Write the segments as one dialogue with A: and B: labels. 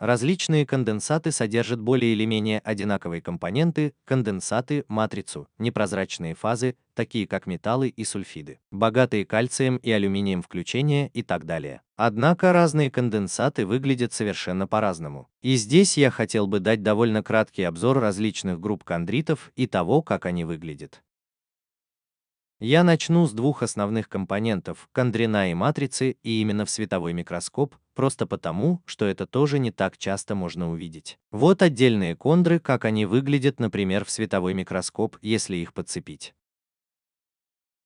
A: Различные конденсаты содержат более или менее одинаковые компоненты, конденсаты, матрицу, непрозрачные фазы, такие как металлы и сульфиды, богатые кальцием и алюминием включения и так далее. Однако разные конденсаты выглядят совершенно по-разному. И здесь я хотел бы дать довольно краткий обзор различных групп кондритов и того, как они выглядят. Я начну с двух основных компонентов – кондрина и матрицы, и именно в световой микроскоп, просто потому, что это тоже не так часто можно увидеть. Вот отдельные кондры, как они выглядят, например, в световой микроскоп, если их подцепить.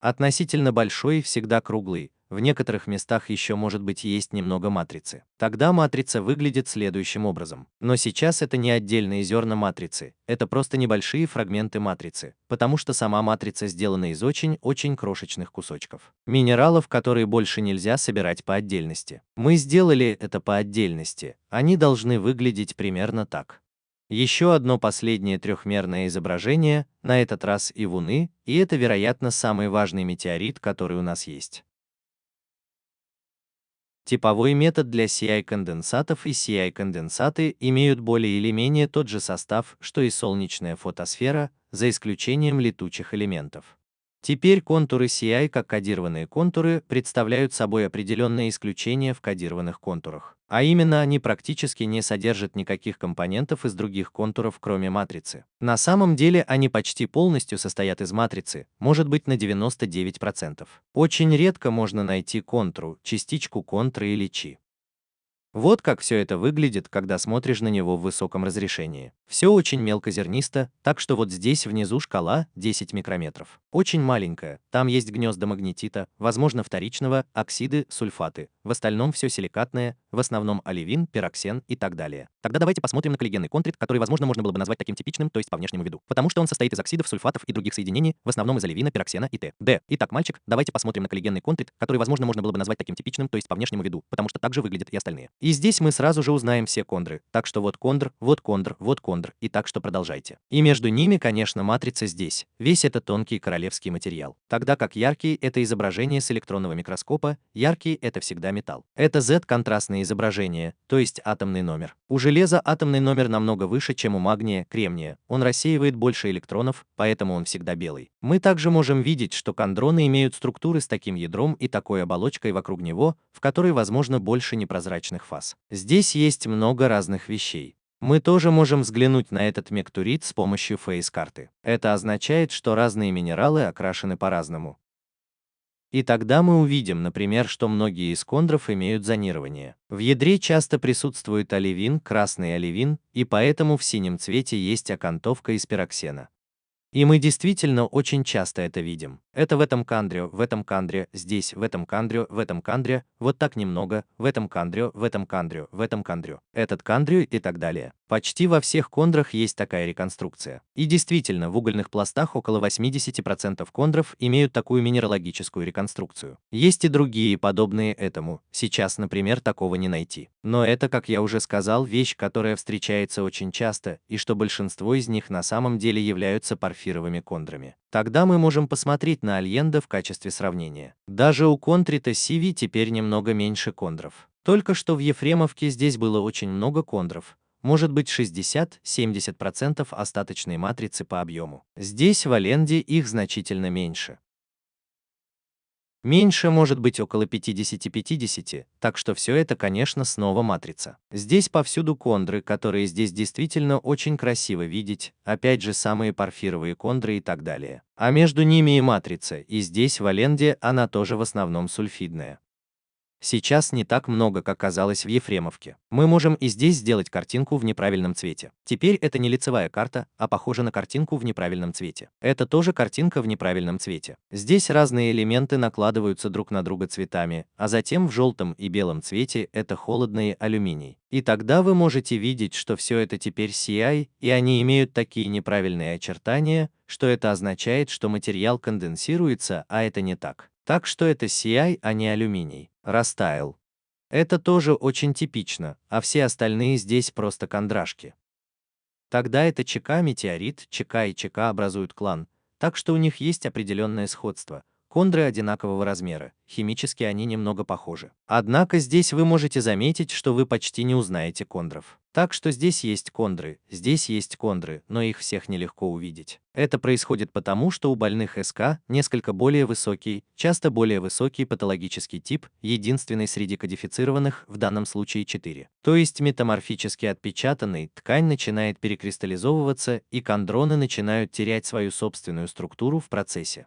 A: Относительно большой, всегда круглый, в некоторых местах еще может быть есть немного матрицы. Тогда матрица выглядит следующим образом. Но сейчас это не отдельные зерна матрицы, это просто небольшие фрагменты матрицы, потому что сама матрица сделана из очень-очень крошечных кусочков. Минералов, которые больше нельзя собирать по отдельности. Мы сделали это по отдельности, они должны выглядеть примерно так. Еще одно последнее трехмерное изображение, на этот раз и Луны, и это, вероятно, самый важный метеорит, который у нас есть. Типовой метод для CI-конденсатов и CI-конденсаты имеют более или менее тот же состав, что и солнечная фотосфера, за исключением летучих элементов. Теперь контуры CI, как кодированные контуры, представляют собой определенные исключения в кодированных контурах. А именно, они практически не содержат никаких компонентов из других контуров, кроме матрицы. На самом деле они почти полностью состоят из матрицы, может быть на 99%. Очень редко можно найти контру, частичку контры или чи. Вот как все это выглядит, когда смотришь на него в высоком разрешении. Все очень мелкозернисто, так что вот здесь внизу шкала 10 микрометров. Очень маленькая, там есть гнезда магнетита, возможно вторичного, оксиды, сульфаты. В остальном все силикатное, в основном оливин, пироксен и так далее. Тогда давайте посмотрим на коллигенный контрит, который, возможно, можно было бы назвать таким типичным, то есть по внешнему виду. Потому что он состоит из оксидов, сульфатов и других соединений, в основном из оливина, пироксена и т.д. Итак, мальчик, давайте посмотрим на коллигенный контрит, который, возможно, можно было бы назвать таким типичным, то есть по внешнему виду, потому что так же выглядят и остальные. И здесь мы сразу же узнаем все кондры, так что вот кондр, вот кондр, вот кондр, и так что продолжайте. И между ними, конечно, матрица здесь, весь этот тонкий королевский материал. Тогда как яркий – это изображение с электронного микроскопа, яркий – это всегда металл. Это Z-контрастное изображение, то есть атомный номер. У железа атомный номер намного выше, чем у магния, кремния, он рассеивает больше электронов, поэтому он всегда белый. Мы также можем видеть, что кондроны имеют структуры с таким ядром и такой оболочкой вокруг него, в которой, возможно, больше непрозрачных фаз. Здесь есть много разных вещей. Мы тоже можем взглянуть на этот мектурит с помощью фейс-карты. Это означает, что разные минералы окрашены по-разному. И тогда мы увидим, например, что многие из кондров имеют зонирование. В ядре часто присутствует оливин, красный оливин, и поэтому в синем цвете есть окантовка из пироксена. И мы действительно очень часто это видим. Это в этом кандре, здесь, в этом кандре, вот так немного, в этом кандре, в этом кандре, в этом кандре, этот кандре и так далее. Почти во всех кондрах есть такая реконструкция. И действительно, в угольных пластах около 80% кондров имеют такую минералогическую реконструкцию. Есть и другие, подобные этому. Сейчас, например, такого не найти. Но это, как я уже сказал, вещь, которая встречается очень часто, и что большинство из них на самом деле являются порфировыми кондрами. Тогда мы можем посмотреть на Альенда в качестве сравнения. Даже у контрита CV теперь немного меньше кондров. Только что в Ефремовке здесь было очень много кондров. Может быть 60-70% остаточной матрицы по объему. Здесь в Аленде их значительно меньше. Меньше может быть около 50-50, так что все это, конечно, снова матрица. Здесь повсюду кондры, которые здесь действительно очень красиво видеть, опять же самые порфировые кондры и так далее. А между ними и матрица, и здесь в Аленде она тоже в основном сульфидная. Сейчас не так много, как казалось в Ефремовке. Мы можем и здесь сделать картинку в неправильном цвете. Теперь это не лицевая карта, а похожа на картинку в неправильном цвете. Это тоже картинка в неправильном цвете. Здесь разные элементы накладываются друг на друга цветами, а затем в желтом и белом цвете это холодный алюминий. И тогда вы можете видеть, что все это теперь CI, и они имеют такие неправильные очертания, что это означает, что материал конденсируется, а это не так. Так что это CI, а не алюминий. Растаял. Это тоже очень типично, а все остальные здесь просто кондрашки. Тогда это ЧК метеорит, ЧК и ЧК образуют клан, так что у них есть определенное сходство. кондры одинакового размера, химически они немного похожи. Однако здесь вы можете заметить, что вы почти не узнаете кондров. Так что здесь есть кондры, но их всех нелегко увидеть. Это происходит потому, что у больных СК несколько более высокий, часто более высокий патологический тип, единственный среди кодифицированных, в данном случае 4. То есть метаморфически отпечатанный, ткань начинает перекристаллизовываться, и кондроны начинают терять свою собственную структуру в процессе.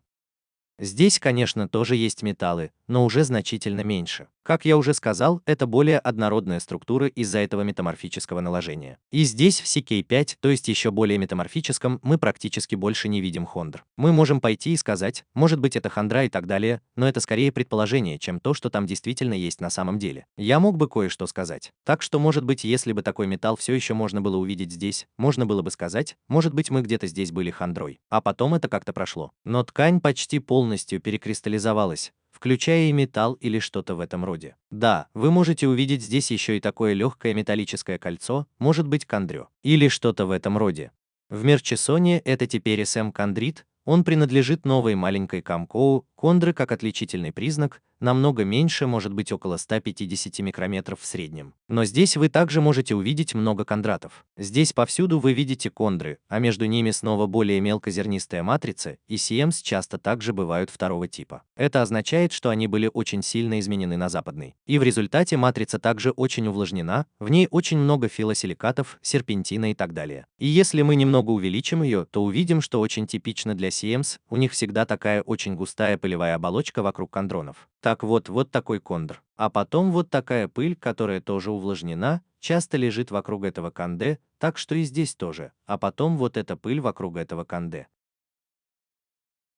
A: Здесь, конечно, тоже есть металлы, но уже значительно меньше. Как я уже сказал, это более однородная структура из-за этого метаморфического наложения. И здесь в CK5, то есть еще более метаморфическом, мы практически больше не видим хондр. Мы можем пойти и сказать, может быть это хондра и так далее, но это скорее предположение, чем то, что там действительно есть на самом деле. Я мог бы кое-что сказать. Так что, может быть, если бы такой металл все еще можно было увидеть здесь, можно было бы сказать, может быть, мы где-то здесь были хондрой, а потом это как-то прошло. Но ткань почти полностью перекристаллизовалась, включая и металл или что-то в этом роде. Да, вы можете увидеть здесь еще и такое легкое металлическое кольцо, может быть кондрё, или что-то в этом роде. В Мерчисоне это теперь SM-кондрит, он принадлежит новой маленькой Камкоу, кондры как отличительный признак, намного меньше, может быть около 150 микрометров в среднем. Но здесь вы также можете увидеть много кондратов. Здесь повсюду вы видите кондры, а между ними снова более мелкозернистая матрица, и CMs часто также бывают второго типа. Это означает, что они были очень сильно изменены на западный. И в результате матрица также очень увлажнена, в ней очень много филосиликатов, серпентина и так далее. И если мы немного увеличим ее, то увидим, что очень типично для CMs, у них всегда такая очень густая пылевая оболочка вокруг кондронов. Так вот такой кондр. А потом вот такая пыль, которая тоже увлажнена, часто лежит вокруг этого канде, так что и здесь тоже. А потом вот эта пыль вокруг этого канде.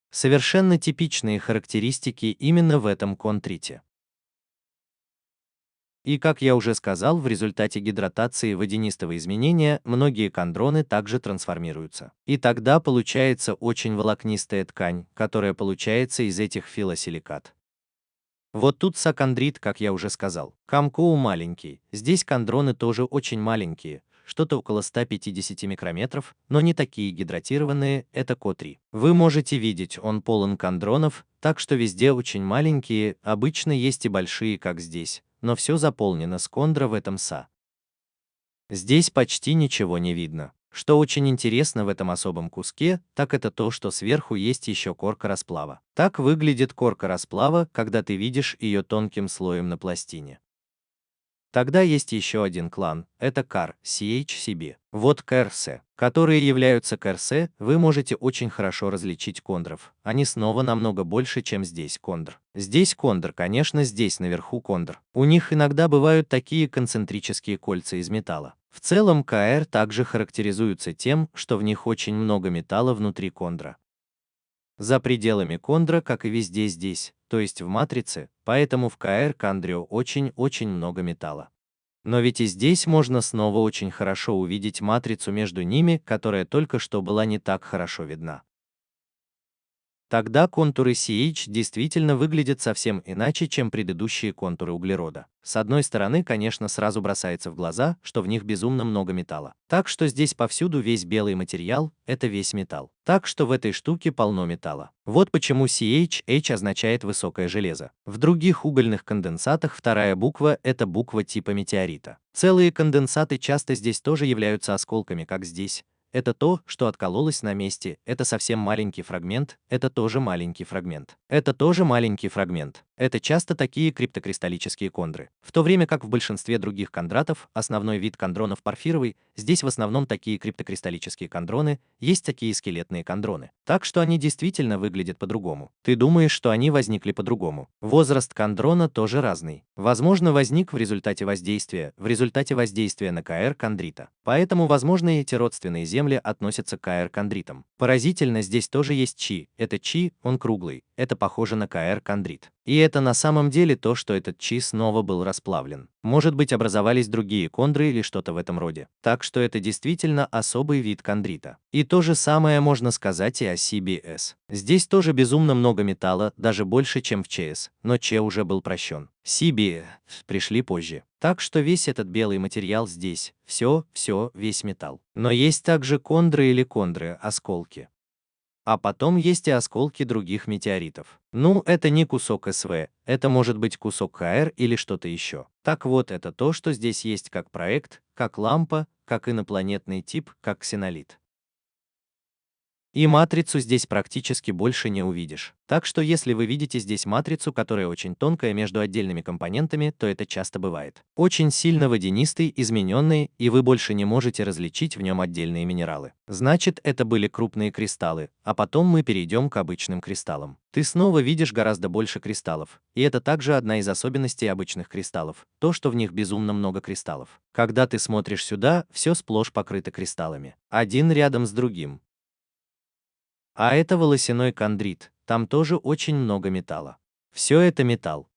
A: Совершенно типичные характеристики именно в этом контрите. И как я уже сказал, в результате гидратации водянистого изменения многие кондроны также трансформируются. И тогда получается очень волокнистая ткань, которая получается из этих филосиликат. Вот тут сакондрит, как я уже сказал. Камкоу маленький, здесь кондроны тоже очень маленькие, что-то около 150 микрометров, но не такие гидратированные, это Ко3. Вы можете видеть, он полон кондронов, так что везде очень маленькие, обычно есть и большие, как здесь, но все заполнено с кондра в этом СА. Здесь почти ничего не видно. Что очень интересно в этом особом куске, так это то, что сверху есть еще корка расплава. Так выглядит корка расплава, когда ты видишь ее тонким слоем на пластине. Тогда есть еще один клан, это CAR, CHCB. Вот КРС, которые являются КРС, вы можете очень хорошо различить кондров. Они снова намного больше, чем здесь кондр. Здесь кондр, конечно, здесь наверху кондр. У них иногда бывают такие концентрические кольца из металла. В целом КР также характеризуются тем, что в них очень много металла внутри кондра. За пределами кондра, как и везде здесь, то есть в матрице, поэтому в КР-кондрио очень-очень много металла. Но ведь и здесь можно снова очень хорошо увидеть матрицу между ними, которая только что была не так хорошо видна. Тогда контуры CH действительно выглядят совсем иначе, чем предыдущие контуры углерода. С одной стороны, конечно, сразу бросается в глаза, что в них безумно много металла. Так что здесь повсюду весь белый материал – это весь металл. Так что в этой штуке полно металла. Вот почему CH означает высокое железо. В других угольных конденсатах вторая буква – это буква типа метеорита. Целые конденсаты часто здесь тоже являются осколками, как здесь. Это то, что откололось на месте, это совсем маленький фрагмент, это тоже маленький фрагмент. Это тоже маленький фрагмент. Это часто такие криптокристаллические кондры. В то время как в большинстве других кондратов, основной вид кондронов порфировый, здесь в основном такие криптокристаллические кондроны, есть такие скелетные кондроны. Так что они действительно выглядят по-другому. Ты думаешь, что они возникли по-другому. Возраст кондрона тоже разный. Возможно, возник в результате воздействия на КР кондрита. Поэтому, возможно, эти родственные земли относятся к КР кондритам. Поразительно, здесь тоже есть чи. Это чи, он круглый. Это похоже на КР кондрит. И это на самом деле то, что этот чи снова был расплавлен. Может быть, образовались другие кондры или что-то в этом роде. Так что это действительно особый вид кондрита. И то же самое можно сказать и о CBS. Здесь тоже безумно много металла, даже больше, чем в ЧС, но Че уже был прощен. CBS пришли позже. Так что весь этот белый материал здесь, весь металл. Но есть также кондры или кондры, осколки. А потом есть и осколки других метеоритов. Ну, это не кусок СВ, это может быть кусок ХР или что-то еще. Так вот, это то, что здесь есть как проект, как лампа, как инопланетный тип, как ксенолит. И матрицу здесь практически больше не увидишь. Так что если вы видите здесь матрицу, которая очень тонкая между отдельными компонентами, то это часто бывает. Очень сильно водянистый, измененный, и вы больше не можете различить в нем отдельные минералы. Значит, это были крупные кристаллы, а потом мы перейдем к обычным кристаллам. Ты снова видишь гораздо больше кристаллов, и это также одна из особенностей обычных кристаллов, то, что в них безумно много кристаллов. Когда ты смотришь сюда, все сплошь покрыто кристаллами, один рядом с другим. А это волосяной кондрит, там тоже очень много металла. Все это металл.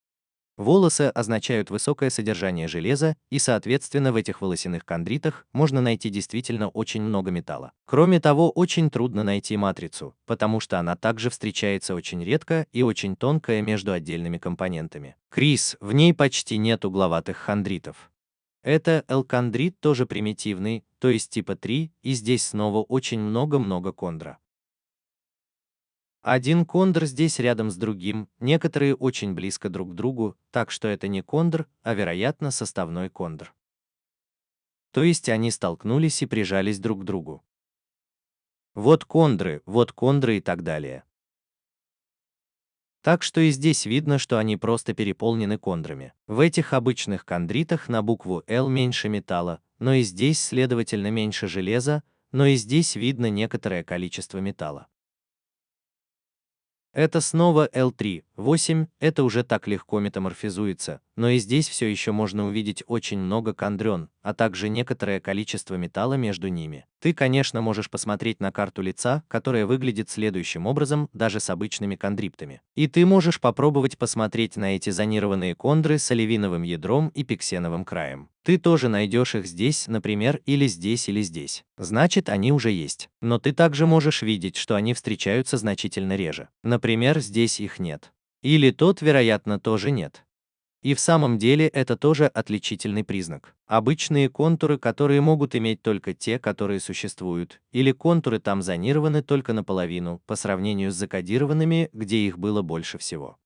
A: Волосы означают высокое содержание железа, и, соответственно, в этих волосяных кондритах можно найти действительно очень много металла. Кроме того, очень трудно найти матрицу, потому что она также встречается очень редко и очень тонкая между отдельными компонентами. Крис, в ней почти нет угловатых хондритов. Это L-кондрит тоже примитивный, то есть типа 3, и здесь снова очень много-много кондра. Один кондр здесь рядом с другим, некоторые очень близко друг к другу, так что это не кондр, а вероятно составной кондр. То есть они столкнулись и прижались друг к другу. Вот кондры и так далее. Так что и здесь видно, что они просто переполнены кондрами. В этих обычных кондритах на букву L меньше металла, но и здесь, следовательно, меньше железа, но и здесь видно некоторое количество металла. Это снова L3, 8, это уже так легко метаморфизуется, но и здесь все еще можно увидеть очень много кондрен, а также некоторое количество металла между ними. Ты, конечно, можешь посмотреть на карту лица, которая выглядит следующим образом, даже с обычными кондриптами. И ты можешь попробовать посмотреть на эти зонированные кондры с оливиновым ядром и пиксеновым краем. Ты тоже найдешь их здесь, например, или здесь, или здесь. Значит, они уже есть. Но ты также можешь видеть, что они встречаются значительно реже. Например, здесь их нет. Или тот, вероятно, тоже нет. И в самом деле это тоже отличительный признак. Обычные контуры, которые могут иметь только те, которые существуют, или контуры там зонированы только наполовину, по сравнению с закодированными, где их было больше всего.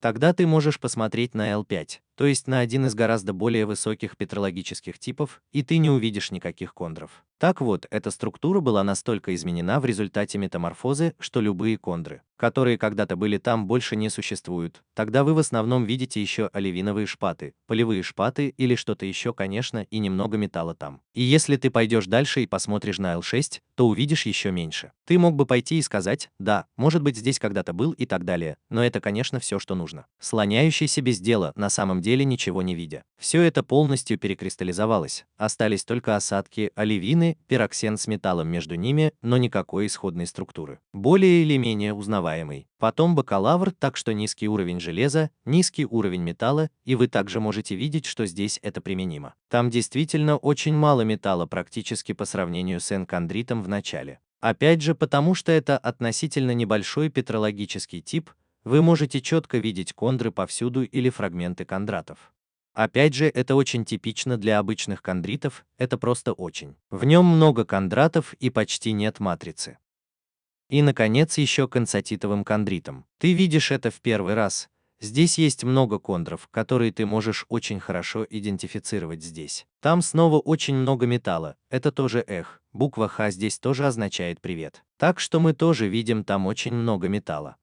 A: Тогда ты можешь посмотреть на L5, то есть на один из гораздо более высоких петрологических типов, и ты не увидишь никаких кондров. Так вот, эта структура была настолько изменена в результате метаморфозы, что любые кондры, которые когда-то были там, больше не существуют. Тогда вы в основном видите еще оливиновые шпаты, полевые шпаты или что-то еще, конечно, и немного металла там. И если ты пойдешь дальше и посмотришь на L6, то увидишь еще меньше. Ты мог бы пойти и сказать, да, может быть здесь когда-то был и так далее, но это, конечно, все, что нужно. Слоняющийся без дела, на самом деле ничего не видя. Все это полностью перекристаллизовалось, остались только осадки, оливины, пироксен с металлом между ними, но никакой исходной структуры. Более или менее узнаваемый. Потом бакалавр, так что низкий уровень железа, низкий уровень металла, и вы также можете видеть, что здесь это применимо. Там действительно очень мало металла практически по сравнению с N-кондритом в начале. Опять же, потому что это относительно небольшой петрологический тип, вы можете четко видеть кондры повсюду или фрагменты кондратов. Опять же, это очень типично для обычных кондритов, это просто очень. В нем много кондратов и почти нет матрицы. И, наконец, еще к анцатитовым кондритам. Ты видишь это в первый раз. Здесь есть много кондров, которые ты можешь очень хорошо идентифицировать здесь. Там снова очень много металла, это тоже эх. Буква Х здесь тоже означает привет. Так что мы тоже видим там очень много металла.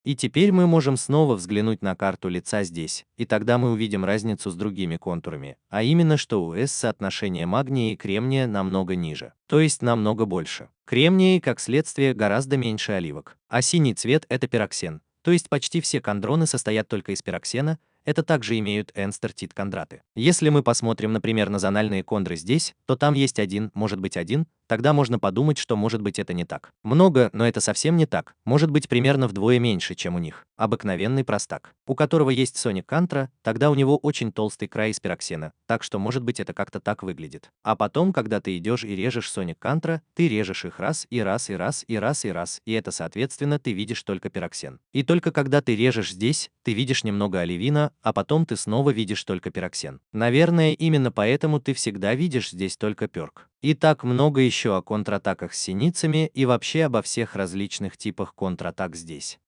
A: И теперь мы можем снова взглянуть на карту лица здесь, и тогда мы увидим разницу с другими контурами, а именно, что у S соотношение магния и кремния намного ниже, то есть намного больше. Кремний, как следствие, гораздо меньше оливок. А синий цвет – это пироксен, то есть почти все кондроны состоят только из пироксена, это также имеют N-стертит кондраты. Если мы посмотрим, например, на зональные кондры здесь, то там есть один, может быть один, тогда можно подумать, что может быть это не так. Много, но это совсем не так, может быть примерно вдвое меньше, чем у них. Обыкновенный простак, у которого есть соник кантра, тогда у него очень толстый край из пироксена, так что может быть это как-то так выглядит. А потом, когда ты идешь и режешь соник кантра, ты режешь их раз и раз и раз и раз и раз, и это соответственно ты видишь только пироксен. И только когда ты режешь здесь, ты видишь немного оливина, а потом ты снова видишь только пироксен. Наверное, именно поэтому ты всегда видишь здесь только перк. И так много еще о контратаках с синицами и вообще обо всех различных типах контратак здесь.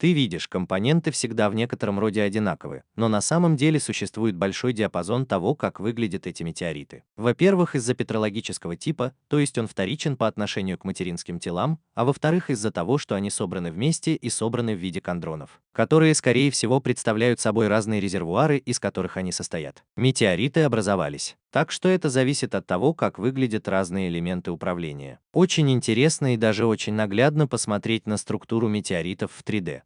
A: Ты видишь, компоненты всегда в некотором роде одинаковы, но на самом деле существует большой диапазон того, как выглядят эти метеориты. Во-первых, из-за петрологического типа, то есть он вторичен по отношению к материнским телам, а во-вторых, из-за того, что они собраны вместе и собраны в виде кондронов, которые, скорее всего, представляют собой разные резервуары, из которых они состоят. Метеориты образовались. Так что это зависит от того, как выглядят разные элементы управления. Очень интересно и даже очень наглядно посмотреть на структуру метеоритов в 3D.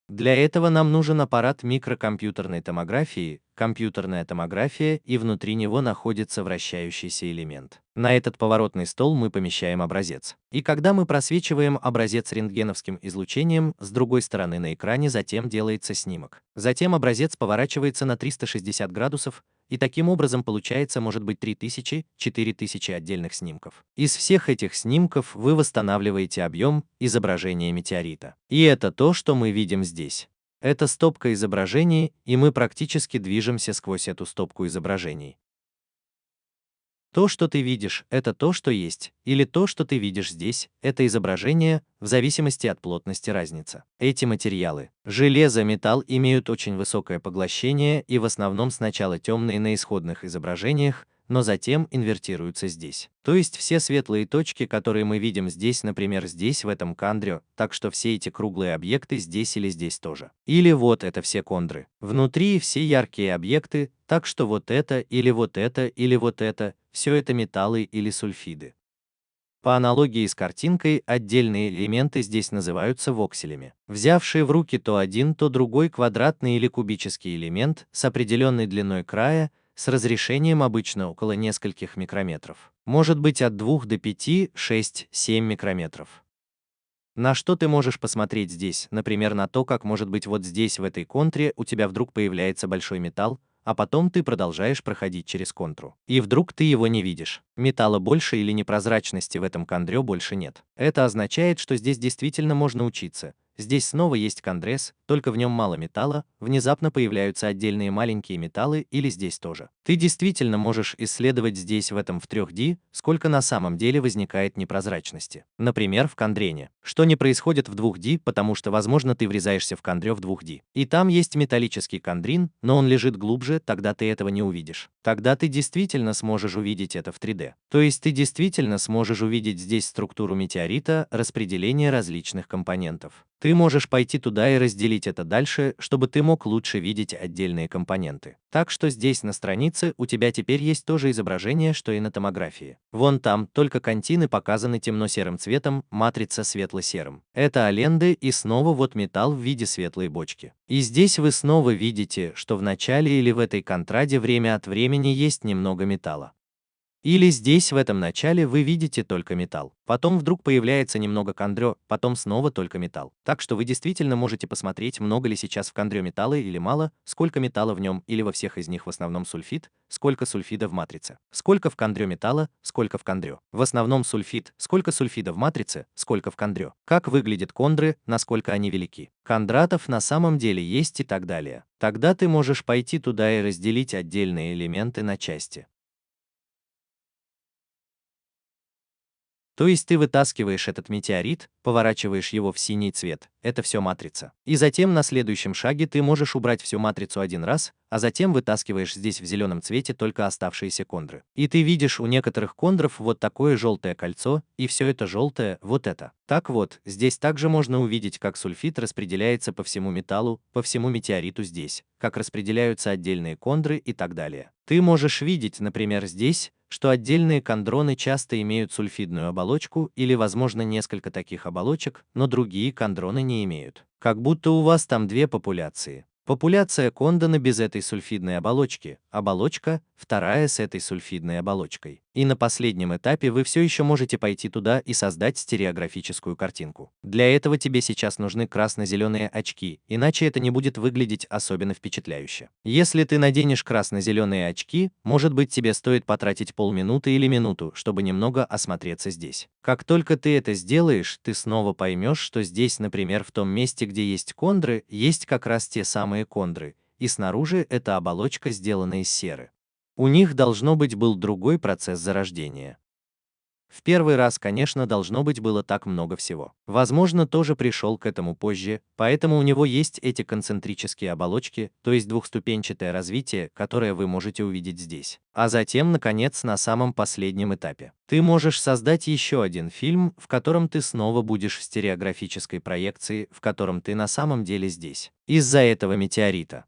A: Для этого нам нужен аппарат микрокомпьютерной томографии, компьютерная томография, и внутри него находится вращающийся элемент. На этот поворотный стол мы помещаем образец. И когда мы просвечиваем образец рентгеновским излучением, с другой стороны на экране затем делается снимок. Затем образец поворачивается на 360 градусов, и таким образом получается может быть 3000–4000 отдельных снимков. Из всех этих снимков вы восстанавливаете объем изображения метеорита. И это то, что мы видим здесь. Это стопка изображений, и мы практически движемся сквозь эту стопку изображений. То, что ты видишь, это то, что есть, или то, что ты видишь здесь, это изображение, в зависимости от плотности разница. Эти материалы, железо, металл, имеют очень высокое поглощение и в основном сначала темные на исходных изображениях, но затем инвертируются здесь. То есть все светлые точки, которые мы видим здесь, например, здесь, в этом кадре, так что все эти круглые объекты здесь или здесь тоже. Или вот это все кондры. Внутри все яркие объекты, так что вот это, или вот это, или вот это, все это металлы или сульфиды. По аналогии с картинкой, отдельные элементы здесь называются вокселями. Взявшие в руки то один, то другой квадратный или кубический элемент с определенной длиной края, с разрешением обычно около нескольких микрометров. Может быть от 2 до 5, 6, 7 микрометров. На что ты можешь посмотреть здесь? Например, на то, как может быть вот здесь в этой контре у тебя вдруг появляется большой металл, а потом ты продолжаешь проходить через контру. И вдруг ты его не видишь. Металла больше или непрозрачности в этом кондре больше нет. Это означает, что здесь действительно можно учиться. Здесь снова есть кондрес, только в нем мало металла, внезапно появляются отдельные маленькие металлы, или здесь тоже. Ты действительно можешь исследовать здесь в этом в 3D, сколько на самом деле возникает непрозрачности. Например, в кондрене. Что не происходит в 2D, потому что, возможно, ты врезаешься в кондре в 2D. И там есть металлический кондрин, но он лежит глубже, тогда ты этого не увидишь. Тогда ты действительно сможешь увидеть это в 3D. То есть ты действительно сможешь увидеть здесь структуру метеорита, распределение различных компонентов. Ты можешь пойти туда и разделить это дальше, чтобы ты мог лучше видеть отдельные компоненты. Так что здесь на странице у тебя теперь есть то же изображение, что и на томографии. Вон там, только контины показаны темно-серым цветом, матрица светло-серым. Это аленды и снова вот металл в виде светлой бочки. И здесь вы снова видите, что в начале или в этой контраде время от времени есть немного металла. Или здесь в этом начале вы видите только металл. Потом вдруг появляется немного кондре, потом снова только металл. Так что вы действительно можете посмотреть, много ли сейчас в кондре металла или мало, сколько металла в нем или во всех из них в основном сульфид, сколько сульфида в матрице. Сколько в кондре металла, сколько в кондре. В основном сульфид, сколько сульфида в матрице, сколько в кондре. Как выглядят кондры, насколько они велики. Кондратов на самом деле есть и так далее. Тогда ты можешь пойти туда и разделить отдельные элементы на части. То есть ты вытаскиваешь этот метеорит, поворачиваешь его в синий цвет, это все матрица. И затем на следующем шаге ты можешь убрать всю матрицу один раз, а затем вытаскиваешь здесь в зеленом цвете только оставшиеся кондры. И ты видишь у некоторых кондров вот такое желтое кольцо, и все это желтое, вот это. Так вот, здесь также можно увидеть, как сульфид распределяется по всему металлу, по всему метеориту здесь, как распределяются отдельные кондры и так далее. Ты можешь видеть, например, здесь, что отдельные кондроны часто имеют сульфидную оболочку или, возможно, несколько таких оболочек, но другие кондроны не имеют. Как будто у вас там две популяции. Популяция кондона без этой сульфидной оболочки, оболочка, вторая с этой сульфидной оболочкой. И на последнем этапе вы все еще можете пойти туда и создать стереографическую картинку. Для этого тебе сейчас нужны красно-зеленые очки, иначе это не будет выглядеть особенно впечатляюще. Если ты наденешь красно-зеленые очки, может быть, тебе стоит потратить полминуты или минуту, чтобы немного осмотреться здесь. Как только ты это сделаешь, ты снова поймешь, что здесь, например, в том месте, где есть кондры, есть как раз те самые кондры, и снаружи эта оболочка сделана из серы. У них должно быть был другой процесс зарождения. В первый раз, конечно, должно быть было так много всего. Возможно, тоже пришел к этому позже, поэтому у него есть эти концентрические оболочки, то есть двухступенчатое развитие, которое вы можете увидеть здесь. А затем, наконец, на самом последнем этапе. Ты можешь создать еще один фильм, в котором ты снова будешь в стереографической проекции, в котором ты на самом деле здесь. Из-за этого метеорита.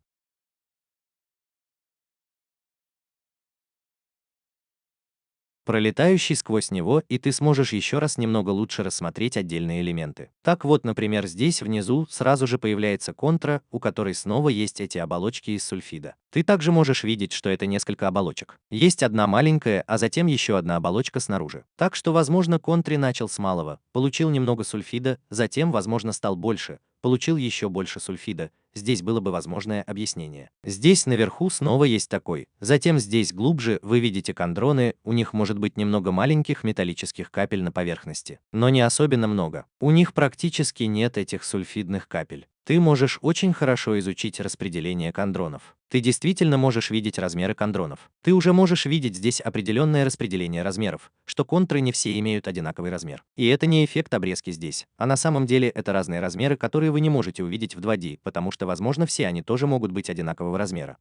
A: Пролетающий сквозь него, и ты сможешь еще раз немного лучше рассмотреть отдельные элементы. Так вот, например, здесь внизу сразу же появляется контра, у которой снова есть эти оболочки из сульфида. Ты также можешь видеть, что это несколько оболочек. Есть одна маленькая, а затем еще одна оболочка снаружи. Так что, возможно, контри начал с малого, получил немного сульфида, затем, возможно, стал больше, получил еще больше сульфида. Здесь было бы возможное объяснение. Здесь наверху снова есть такой. Затем здесь глубже вы видите кондроны, у них может быть немного маленьких металлических капель на поверхности, но не особенно много. У них практически нет этих сульфидных капель. Ты можешь очень хорошо изучить распределение кондронов. Ты действительно можешь видеть размеры кондронов. Ты уже можешь видеть здесь определенное распределение размеров, что контры не все имеют одинаковый размер. И это не эффект обрезки здесь, а на самом деле это разные размеры, которые вы не можете увидеть в 2D, потому что, возможно, все они тоже могут быть одинакового размера.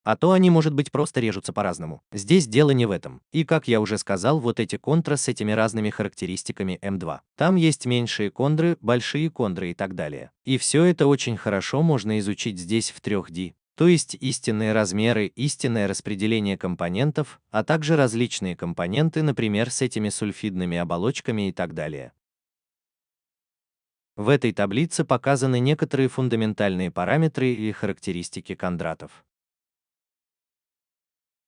A: А то они, может быть, просто режутся по-разному. Здесь дело не в этом. И как я уже сказал, вот эти контры с этими разными характеристиками М2. Там есть меньшие кондры, большие кондры и так далее. И все это очень хорошо можно изучить здесь в 3D. То есть истинные размеры, истинное распределение компонентов, а также различные компоненты, например, с этими сульфидными оболочками и так далее. В этой таблице показаны некоторые фундаментальные параметры и характеристики кондратов.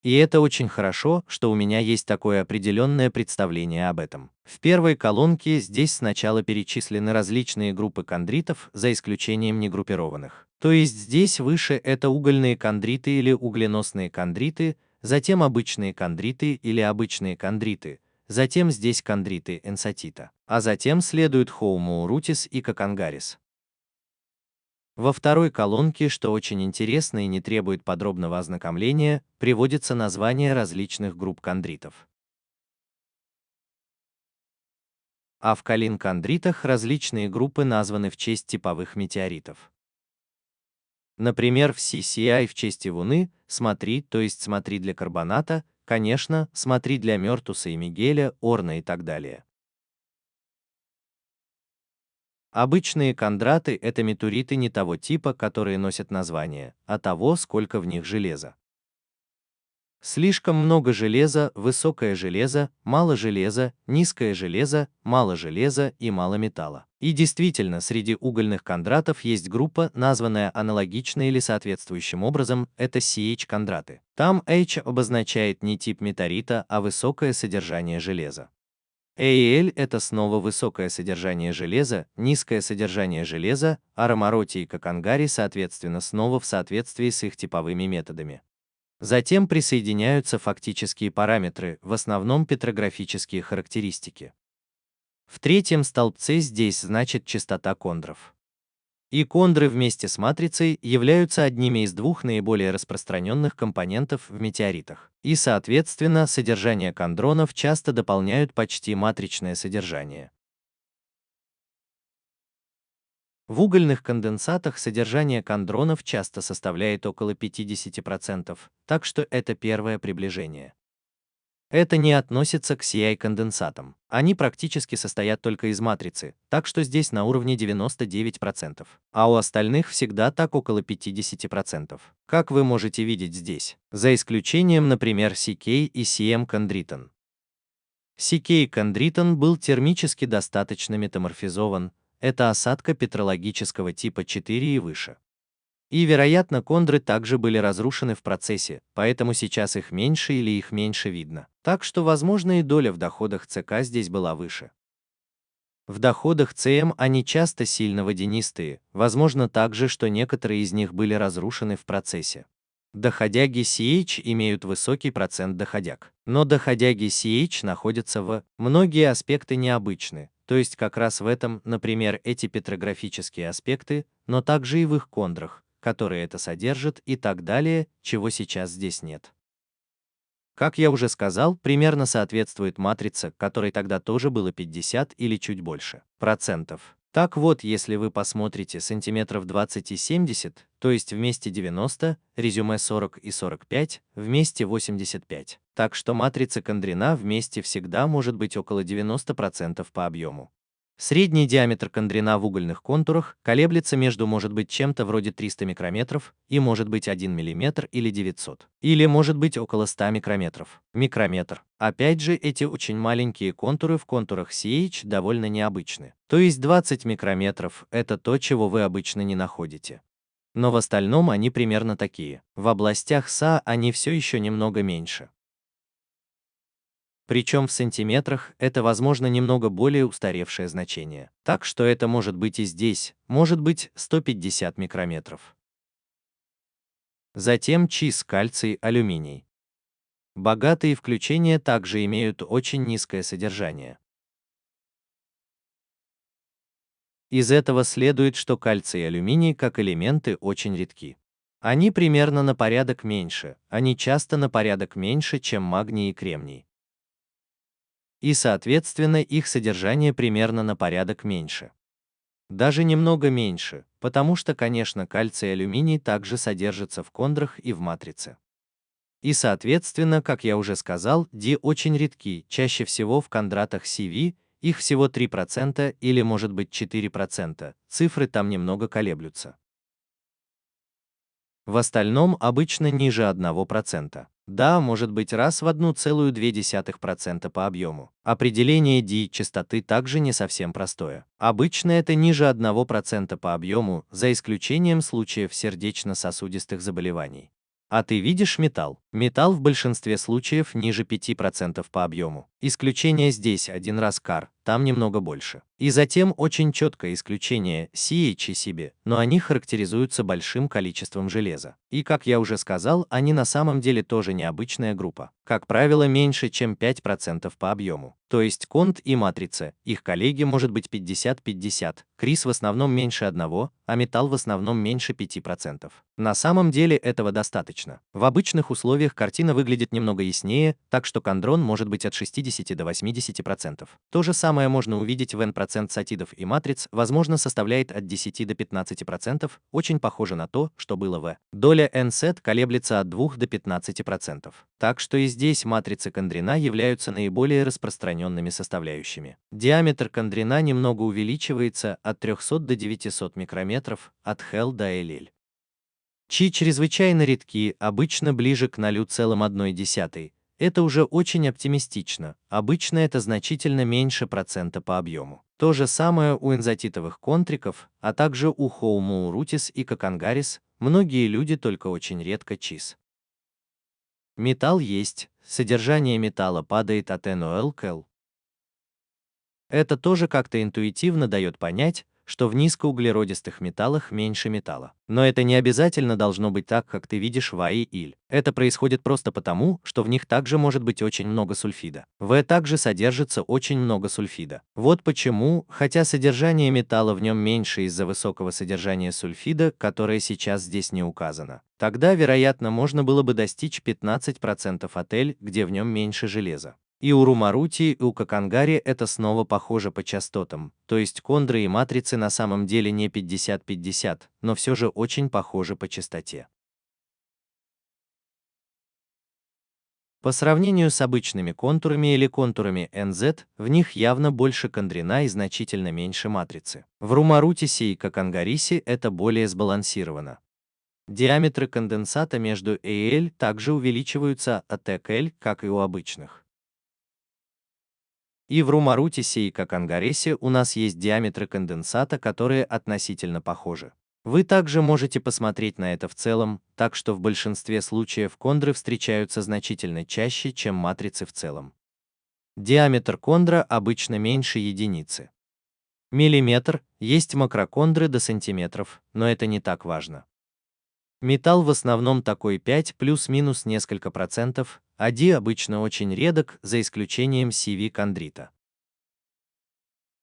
A: И это очень хорошо, что у меня есть такое определенное представление об этом. В первой колонке здесь сначала перечислены различные группы кондритов, за исключением негруппированных. То есть здесь выше это угольные кондриты или угленосные кондриты, затем обычные кондриты или обычные кондриты, затем здесь кондриты энсатита, а затем следуют хоумоурутис и кокангарис. Во второй колонке, что очень интересно и не требует подробного ознакомления, приводится название различных групп кондритов. А в калин-кондритах различные группы названы в честь типовых метеоритов. Например, в CCI в честь Луны, смотри, то есть смотри для карбоната, конечно, смотри для Мёртуса и Мигеля, Орна и так далее. Обычные кондраты – это метеориты не того типа, которые носят название, а того, сколько в них железа. Слишком много железа, высокое железо, мало железа, низкое железо, мало железа и мало металла. И действительно, среди угольных кондратов есть группа, названная аналогично или соответствующим образом, это CH-кондраты. Там H обозначает не тип метеорита, а высокое содержание железа. AL – это снова высокое содержание железа, низкое содержание железа, а Ромороти и Кокангари, соответственно, снова в соответствии с их типовыми методами. Затем присоединяются фактические параметры, в основном петрографические характеристики. В третьем столбце здесь значит частота кондров. И кондры вместе с матрицей являются одними из двух наиболее распространенных компонентов в метеоритах. И, соответственно, содержание кондронов часто дополняют почти матричное содержание. В угольных конденсатах содержание кондронов часто составляет около 50%, так что это первое приближение. Это не относится к CI-конденсатам. Они практически состоят только из матрицы, так что здесь на уровне 99%, а у остальных всегда так около 50%. Как вы можете видеть здесь, за исключением, например, CK и CM-кондритон. CK-кондритон был термически достаточно метаморфизован, это осадка петрологического типа 4 и выше. И, вероятно, кондры также были разрушены в процессе, поэтому сейчас их меньше или их меньше видно. Так что, возможно, и доля в доходах ЦК здесь была выше. В доходах ЦМ они часто сильно водянистые, возможно также, что некоторые из них были разрушены в процессе. Доходяги CH имеют высокий процент доходяг, но доходяги CH находятся в многие аспекты необычны, то есть как раз в этом, например, эти петрографические аспекты, но также и в их кондрах, которые это содержат и так далее, чего сейчас здесь нет. Как я уже сказал, примерно соответствует матрице, которой тогда тоже было 50 или чуть больше процентов. Так вот, если вы посмотрите сантиметров 20 и 70, то есть вместе 90, резюме 40 и 45, вместе 85. Так что матрица Кондрина вместе всегда может быть около 90% по объему. Средний диаметр Кондрина в угольных контурах колеблется между может быть чем-то вроде 300 микрометров и может быть 1 мм или 900, или может быть около 100 микрометров. Микрометр. Опять же, эти очень маленькие контуры в контурах CH довольно необычны. То есть 20 микрометров – это то, чего вы обычно не находите. Но в остальном они примерно такие. В областях СА они все еще немного меньше. Причем в сантиметрах это, возможно, немного более устаревшее значение. Так что это может быть и здесь, может быть 150 микрометров. Затем ЧИС, кальций, алюминий. Богатые включения также имеют очень низкое содержание. Из этого следует, что кальций и алюминий как элементы очень редки. Они примерно на порядок меньше, они часто на порядок меньше, чем магний и кремний. И, соответственно, их содержание примерно на порядок меньше. Даже немного меньше, потому что, конечно, кальций и алюминий также содержатся в кондрах и в матрице. И, соответственно, как я уже сказал, Ди очень редки, чаще всего в кондратах CV, их всего 3% или может быть 4%, цифры там немного колеблются. В остальном обычно ниже 1%. Да, может быть раз в 1,2% по объему. Определение D частоты также не совсем простое. Обычно это ниже 1% по объему, за исключением случаев сердечно-сосудистых заболеваний. А ты видишь металл? Металл в большинстве случаев ниже 5% по объему. Исключение здесь один раз кар, там немного больше. И затем очень четкое исключение CH и себе, но они характеризуются большим количеством железа. И как я уже сказал, они на самом деле тоже необычная группа. Как правило, меньше, чем 5% по объему. То есть конт и матрица, их коллеги может быть 50-50, крис в основном меньше 1, а металл в основном меньше 5%. На самом деле этого достаточно. В обычных условиях картина выглядит немного яснее, так что кондрон может быть от 60 до 80%. То же самое можно увидеть в N% сатидов и матриц, возможно, составляет от 10 до 15%, очень похоже на то, что было в. Доля N-сет колеблется от 2 до 15%. Так что и здесь матрицы Кондрина являются наиболее распространенными составляющими. Диаметр Кондрина немного увеличивается от 300 до 900 микрометров, от Hell до LL. Чи чрезвычайно редки, обычно ближе к 0,1. Это уже очень оптимистично, обычно это значительно меньше процента по объему. То же самое у энзотитовых контриков, а также у хоумоурутис и кокангарис, многие люди только очень редко чиз. Металл есть, содержание металла падает от NOL к L. Это тоже как-то интуитивно дает понять, что в низкоуглеродистых металлах меньше металла. Но это не обязательно должно быть так, как ты видишь в А и Иль. Это происходит просто потому, что в них также может быть очень много сульфида. В также содержится очень много сульфида. Вот почему, хотя содержание металла в нем меньше из-за высокого содержания сульфида, которое сейчас здесь не указано, тогда, вероятно, можно было бы достичь 15% от L, где в нем меньше железа. И у Румарути, и у Кокангари это снова похоже по частотам, то есть кондры и матрицы на самом деле не 50-50, но все же очень похожи по частоте. По сравнению с обычными контурами или контурами NZ, в них явно больше кондрина и значительно меньше матрицы. В Румарутисе и Кокангарисе это более сбалансировано. Диаметры конденсата между A и L также увеличиваются от T к L, как и у обычных. И в Румарутисе и Кокангарисе у нас есть диаметры конденсата, которые относительно похожи. Вы также можете посмотреть на это в целом, так что в большинстве случаев кондры встречаются значительно чаще, чем матрицы в целом. Диаметр кондра обычно меньше единицы. Миллиметр, есть макрокондры до сантиметров, но это не так важно. Металл в основном такой 5 плюс-минус несколько процентов, а Ди обычно очень редок, за исключением CV-кондрита.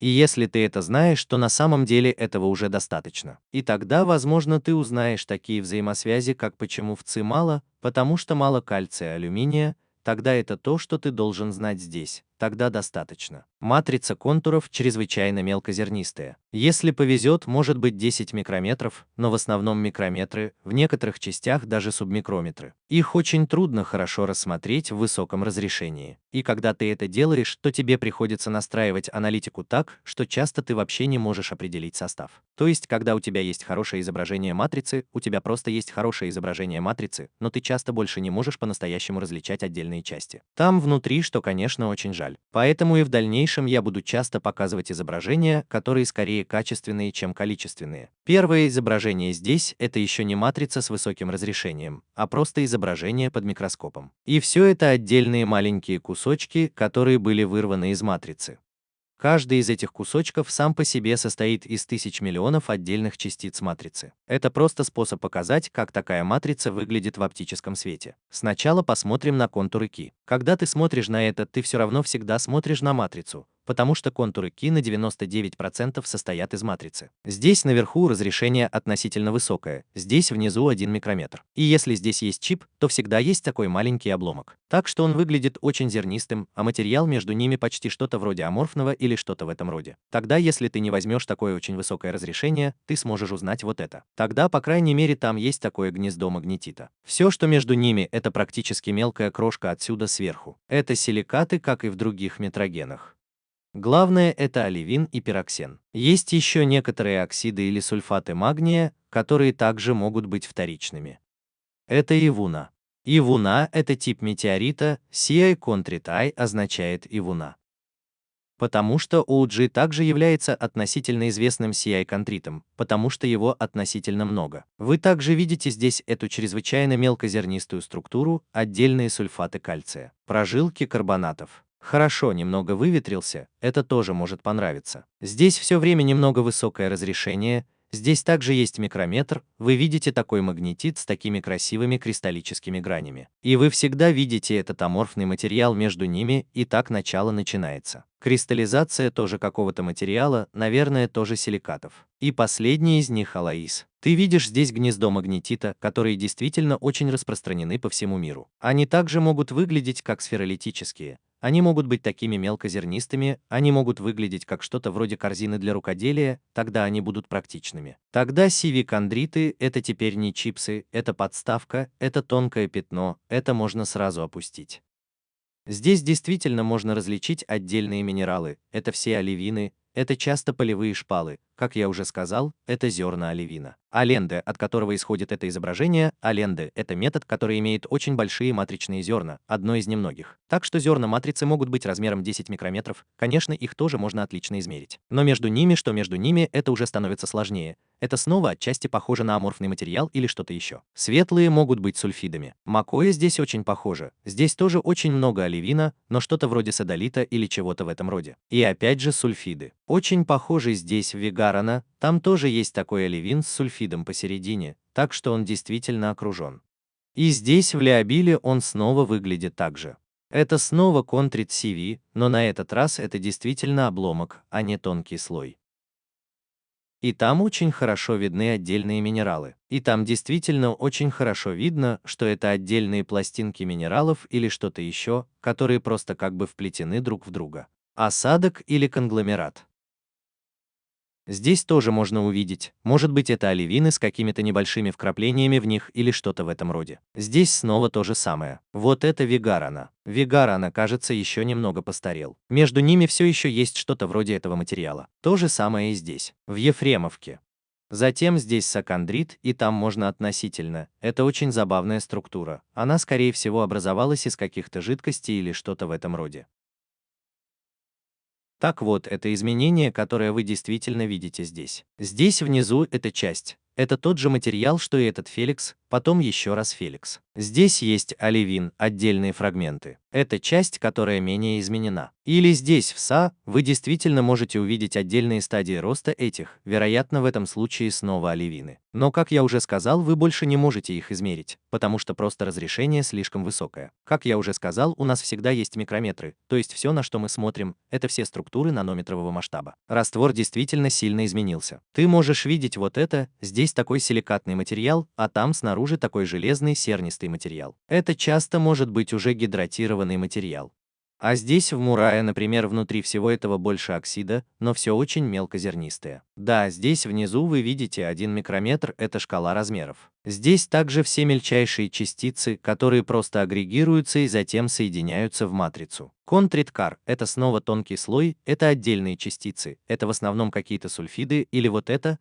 A: И если ты это знаешь, то на самом деле этого уже достаточно. И тогда, возможно, ты узнаешь такие взаимосвязи, как почему в ЦИ мало, потому что мало кальция и алюминия, тогда это то, что ты должен знать здесь. Тогда достаточно. Матрица контуров чрезвычайно мелкозернистая. Если повезет, может быть 10 микрометров, но в основном микрометры, в некоторых частях даже субмикрометры. Их очень трудно хорошо рассмотреть в высоком разрешении. И когда ты это делаешь, то тебе приходится настраивать аналитику так, что часто ты вообще не можешь определить состав. То есть, когда у тебя есть хорошее изображение матрицы, у тебя просто есть хорошее изображение матрицы, но ты часто больше не можешь по-настоящему различать отдельные части. Там внутри, что, конечно, очень жаль. Поэтому и в дальнейшем я буду часто показывать изображения, которые скорее качественные, чем количественные. Первое изображение здесь – это еще не матрица с высоким разрешением, а просто изображение под микроскопом. И все это отдельные маленькие кусочки, которые были вырваны из матрицы. Каждый из этих кусочков сам по себе состоит из тысяч миллионов отдельных частиц матрицы. Это просто способ показать, как такая матрица выглядит в оптическом свете. Сначала посмотрим на контуры Ки. Когда ты смотришь на это, ты все равно всегда смотришь на матрицу, потому что контуры Ки на 99% состоят из матрицы. Здесь наверху разрешение относительно высокое, здесь внизу 1 микрометр. И если здесь есть чип, то всегда есть такой маленький обломок. Так что он выглядит очень зернистым, а материал между ними почти что-то вроде аморфного или что-то в этом роде. Тогда, если ты не возьмешь такое очень высокое разрешение, ты сможешь узнать вот это. Тогда, по крайней мере, там есть такое гнездо магнетита. Все, что между ними, это практически мелкая крошка отсюда сверху. Это силикаты, как и в других метрогенах. Главное – это оливин и пироксен. Есть еще некоторые оксиды или сульфаты магния, которые также могут быть вторичными. Это ивуна. Ивуна – это тип метеорита, Ci Contrit I означает ивуна. Потому что OG также является относительно известным Ci-контритом, потому что его относительно много. Вы также видите здесь эту чрезвычайно мелкозернистую структуру, отдельные сульфаты кальция, прожилки карбонатов. Хорошо, немного выветрился, это тоже может понравиться. Здесь все время немного высокое разрешение, здесь также есть микрометр, вы видите такой магнетит с такими красивыми кристаллическими гранями. И вы всегда видите этот аморфный материал между ними, и так начало начинается. Кристаллизация тоже какого-то материала, наверное, тоже силикатов. И последний из них алоис. Ты видишь здесь гнездо магнетита, которые действительно очень распространены по всему миру. Они также могут выглядеть как сферолитические. Они могут быть такими мелкозернистыми, они могут выглядеть как что-то вроде корзины для рукоделия, тогда они будут практичными. Тогда CV-кондриты – это теперь не чипсы, это подставка, это тонкое пятно, это можно сразу опустить. Здесь действительно можно различить отдельные минералы, это все оливины, это часто полевые шпалы, как я уже сказал, это зерна оливина. Аленде, от которого исходит это изображение, аленде – это метод, который имеет очень большие матричные зерна, одно из немногих. Так что зерна матрицы могут быть размером 10 микрометров, конечно, их тоже можно отлично измерить. Но между ними, что между ними, это уже становится сложнее. Это снова отчасти похоже на аморфный материал или что-то еще. Светлые могут быть сульфидами. Макоя здесь очень похоже. Здесь тоже очень много оливина, но что-то вроде содолита или чего-то в этом роде. И опять же сульфиды. Очень похожий здесь вигарана, там тоже есть такой оливин с сульфидом посередине, так что он действительно окружен. И здесь в Леобиле он снова выглядит так же. Это снова контрит CV, но на этот раз это действительно обломок, а не тонкий слой. И там очень хорошо видны отдельные минералы. И там действительно очень хорошо видно, что это отдельные пластинки минералов или что-то еще, которые просто как бы вплетены друг в друга. Осадок или конгломерат. Здесь тоже можно увидеть, может быть это оливины с какими-то небольшими вкраплениями в них или что-то в этом роде. Здесь снова то же самое. Вот это вигарана. Вигарана, кажется, еще немного постарел. Между ними все еще есть что-то вроде этого материала. То же самое и здесь, в Ефремовке. Затем здесь сакандрит, и там можно относительно. Это очень забавная структура. Она, скорее всего, образовалась из каких-то жидкостей или что-то в этом роде. Так вот, это изменение, которое вы действительно видите здесь. Здесь внизу эта часть. Это тот же материал, что и этот Феликс, потом еще раз Феликс. Здесь есть оливин, отдельные фрагменты. Это часть, которая менее изменена. Или здесь, в СА, вы действительно можете увидеть отдельные стадии роста этих, вероятно, в этом случае снова оливины. Но, как я уже сказал, вы больше не можете их измерить, потому что просто разрешение слишком высокое. Как я уже сказал, у нас всегда есть микрометры, то есть все, на что мы смотрим, это все структуры нанометрового масштаба. Раствор действительно сильно изменился. Ты можешь видеть вот это, здесь такой силикатный материал, а там снаружи такой железный сернистый материал. Это часто может быть уже гидратированный материал. А здесь в Мурае, например, внутри всего этого больше оксида, но все очень мелкозернистое. Да, здесь внизу вы видите 1 микрометр, это шкала размеров. Здесь также все мельчайшие частицы, которые просто агрегируются и затем соединяются в матрицу. Контриткар – это снова тонкий слой, это отдельные частицы, это в основном какие-то сульфиды или вот это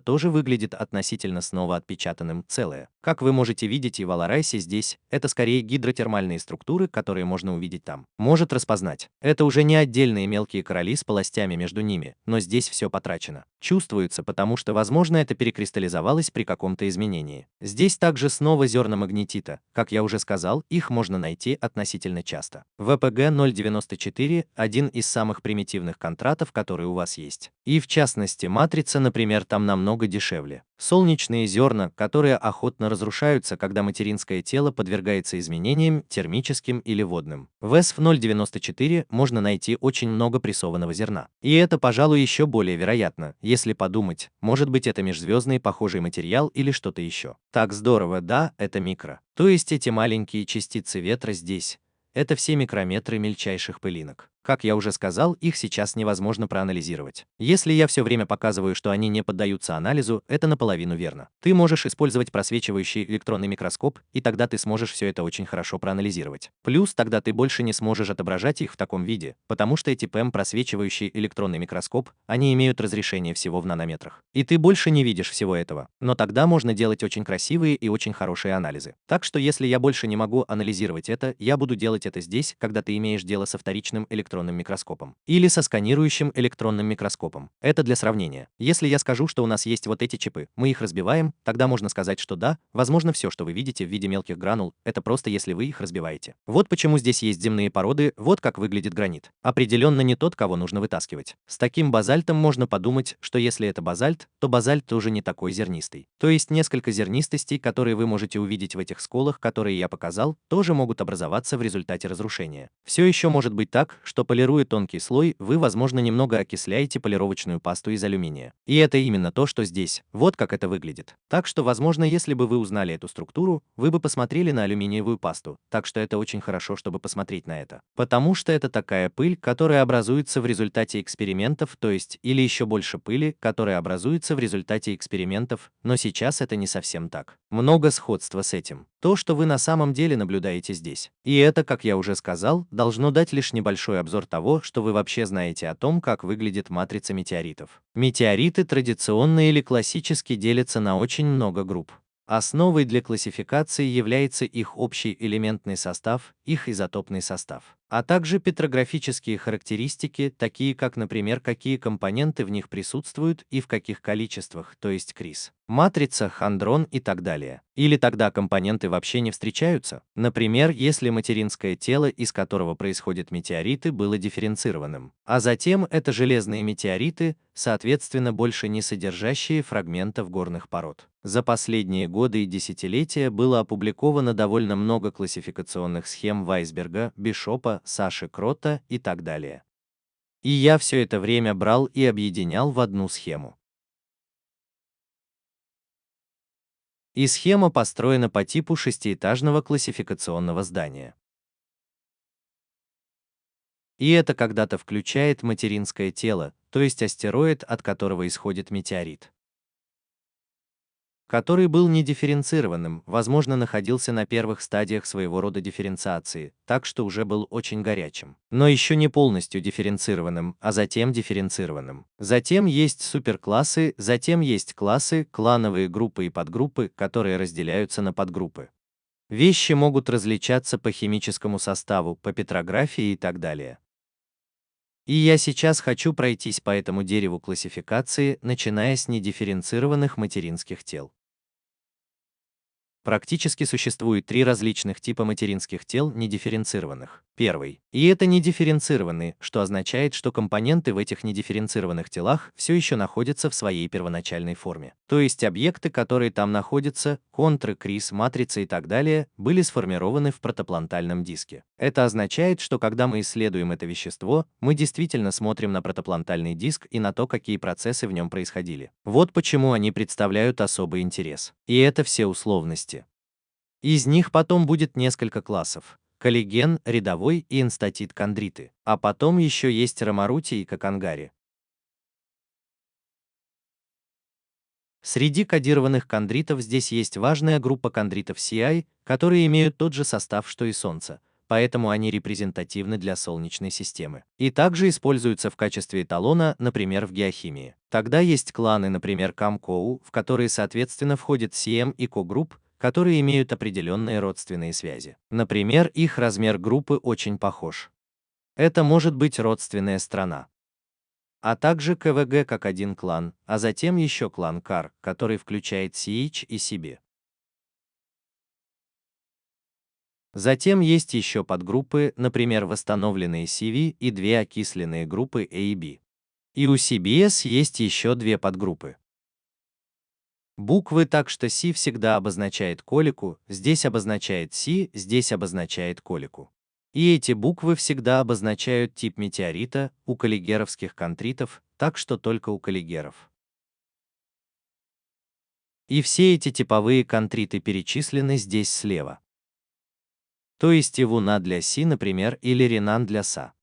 A: тоже выглядит относительно снова отпечатанным целое. Как вы можете видеть и в Аларайсе здесь, это скорее гидротермальные структуры, которые можно увидеть там. Может распознать. Это уже не отдельные мелкие короли с полостями между ними, но здесь все потрачено. Чувствуется, потому что, возможно, это перекристаллизовалось при каком-то изменении. Здесь также снова зерна магнетита. Как я уже сказал, их можно найти относительно часто. ВПГ 0,94 – один из самых примитивных контратов, которые у вас есть. И в частности, матрица, например, там намного дешевле. Солнечные зерна, которые охотно разрушаются, когда материнское тело подвергается изменениям термическим или водным. В СФ 0,94 можно найти очень много прессованного зерна. И это, пожалуй, еще более вероятно, если подумать, может быть это межзвездный похожий материал или что-то еще. Так здорово, да, это микро. То есть эти маленькие частицы ветра здесь. Это все микрометры мельчайших пылинок. Как я уже сказал, их сейчас невозможно проанализировать. Если я все время показываю, что они не поддаются анализу, это наполовину верно. Ты можешь использовать просвечивающий электронный микроскоп, и тогда ты сможешь все это очень хорошо проанализировать. Плюс тогда ты больше не сможешь отображать их в таком виде, потому что эти ПМ просвечивающий электронный микроскоп, они имеют разрешение всего в нанометрах. И ты больше не видишь всего этого. Но тогда можно делать очень красивые и очень хорошие анализы. Так что если я больше не могу анализировать это, я буду делать это здесь, когда ты имеешь дело со вторичным электронным микроскопом или со сканирующим электронным микроскопом. Это для сравнения. Если я скажу, что у нас есть вот эти чипы, мы их разбиваем, тогда можно сказать, что да, возможно, все, что вы видите в виде мелких гранул, это просто если вы их разбиваете. Вот почему здесь есть земные породы, вот как выглядит гранит. Определенно не тот, кого нужно вытаскивать. С таким базальтом можно подумать, что если это базальт, то базальт тоже не такой зернистый. То есть несколько зернистостей, которые вы можете увидеть в этих сколах, которые я показал, тоже могут образоваться в результате разрушения. Все еще может быть так, что полируя тонкий слой, вы, возможно, немного окисляете полировочную пасту из алюминия. И это именно то, что здесь. Вот как это выглядит. Так что, возможно, если бы вы узнали эту структуру, вы бы посмотрели на алюминиевую пасту. Так что это очень хорошо, чтобы посмотреть на это. Потому что это такая пыль, которая образуется в результате экспериментов, то есть, или еще больше пыли, которая образуется в результате экспериментов, но сейчас это не совсем так. Много сходства с этим. То, что вы на самом деле наблюдаете здесь. И это, как я уже сказал, должно дать лишь небольшой обзор того, что вы вообще знаете о том, как выглядит матрица метеоритов. Метеориты традиционно или классически делятся на очень много групп. Основой для классификации является их общий элементный состав, их изотопный состав, а также петрографические характеристики, такие как, например, какие компоненты в них присутствуют и в каких количествах, то есть КРИС, матрица, хондрон и так далее. Или тогда компоненты вообще не встречаются. Например, если материнское тело, из которого происходят метеориты, было дифференцированным, а затем это железные метеориты, соответственно, больше не содержащие фрагментов горных пород. За последние годы и десятилетия было опубликовано довольно много классификационных схем Вайсберга, Бишопа, Саши Кротта и так далее. И я все это время брал и объединял в одну схему. И схема построена по типу шестиэтажного классификационного здания. И это когда-то включает материнское тело, то есть астероид, от которого исходит метеорит, который был недифференцированным, возможно, находился на первых стадиях своего рода дифференциации, так что уже был очень горячим, но еще не полностью дифференцированным, а затем дифференцированным. Затем есть суперклассы, затем есть классы, клановые группы и подгруппы, которые разделяются на подгруппы. Вещи могут различаться по химическому составу, по петрографии и так далее. И я сейчас хочу пройтись по этому дереву классификации, начиная с недифференцированных материнских тел. Практически существует три различных типа материнских тел недифференцированных. Первый. И это недифференцированные, что означает, что компоненты в этих недифференцированных телах все еще находятся в своей первоначальной форме. То есть объекты, которые там находятся, контры, крис, матрицы и так далее, были сформированы в протоплантальном диске. Это означает, что когда мы исследуем это вещество, мы действительно смотрим на протоплантальный диск и на то, какие процессы в нем происходили. Вот почему они представляют особый интерес. И это все условности. Из них потом будет несколько классов: коллаген, рядовой и энстатит-кондриты. А потом еще есть ромарути и кокангари. Среди кодированных кондритов здесь есть важная группа кондритов CI, которые имеют тот же состав, что и Солнце, поэтому они репрезентативны для Солнечной системы. И также используются в качестве эталона, например, в геохимии. Тогда есть кланы, например, CAM-CoO, в которые соответственно входят CM и Co-групп, которые имеют определенные родственные связи. Например, их размер группы очень похож. Это может быть родственная страна. А также КВГ как один клан, а затем еще клан CAR, который включает CH и CB. Затем есть еще подгруппы, например, восстановленные CV и две окисленные группы A и B. И у CBS есть еще две подгруппы. Буквы, так что C всегда обозначает колику, здесь обозначает C, здесь обозначает колику. И эти буквы всегда обозначают тип метеорита у коллигеровских контритов, так что только у коллигеров. И все эти типовые контриты перечислены здесь слева. То есть и Вуна для Си, например, или Ренан для Са.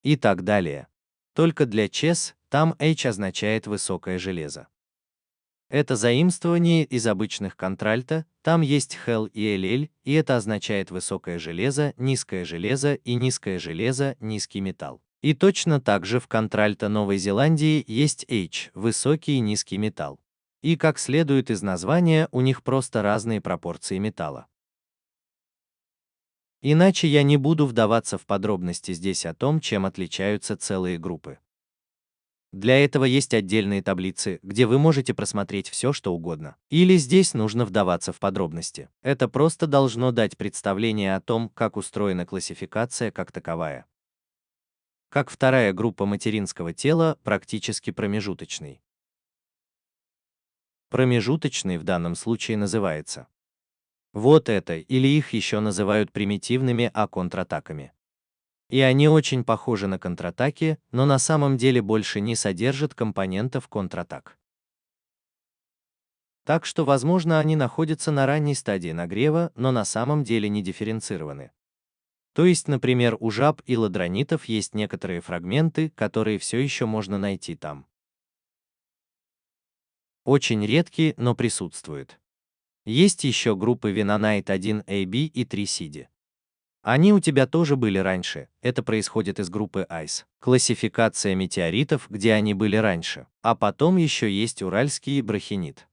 A: И так далее. Только для ЧЕС там H означает высокое железо. Это заимствование из обычных контральта, там есть Хел и LL, и это означает высокое железо, низкое железо и низкое железо, низкий металл. И точно так же в контральта Новой Зеландии есть H, высокий и низкий металл. И как следует из названия, у них просто разные пропорции металла. Иначе я не буду вдаваться в подробности здесь о том, чем отличаются целые группы. Для этого есть отдельные таблицы, где вы можете просмотреть все, что угодно. Или здесь нужно вдаваться в подробности. Это просто должно дать представление о том, как устроена классификация как таковая. Как вторая группа материнского тела, практически промежуточный. Промежуточный в данном случае называется. Вот это, или их еще называют примитивными контратаками. И они очень похожи на контратаки, но на самом деле больше не содержат компонентов контратак. Так что, возможно, они находятся на ранней стадии нагрева, но на самом деле не дифференцированы. То есть, например, у жаб и ладронитов есть некоторые фрагменты, которые все еще можно найти там. Очень редкие, но присутствуют. Есть еще группы Винонайт 1AB и 3 CD. Они у тебя тоже были раньше, это происходит из группы ICE. Классификация метеоритов, где они были раньше. А потом еще есть уральский брахинит.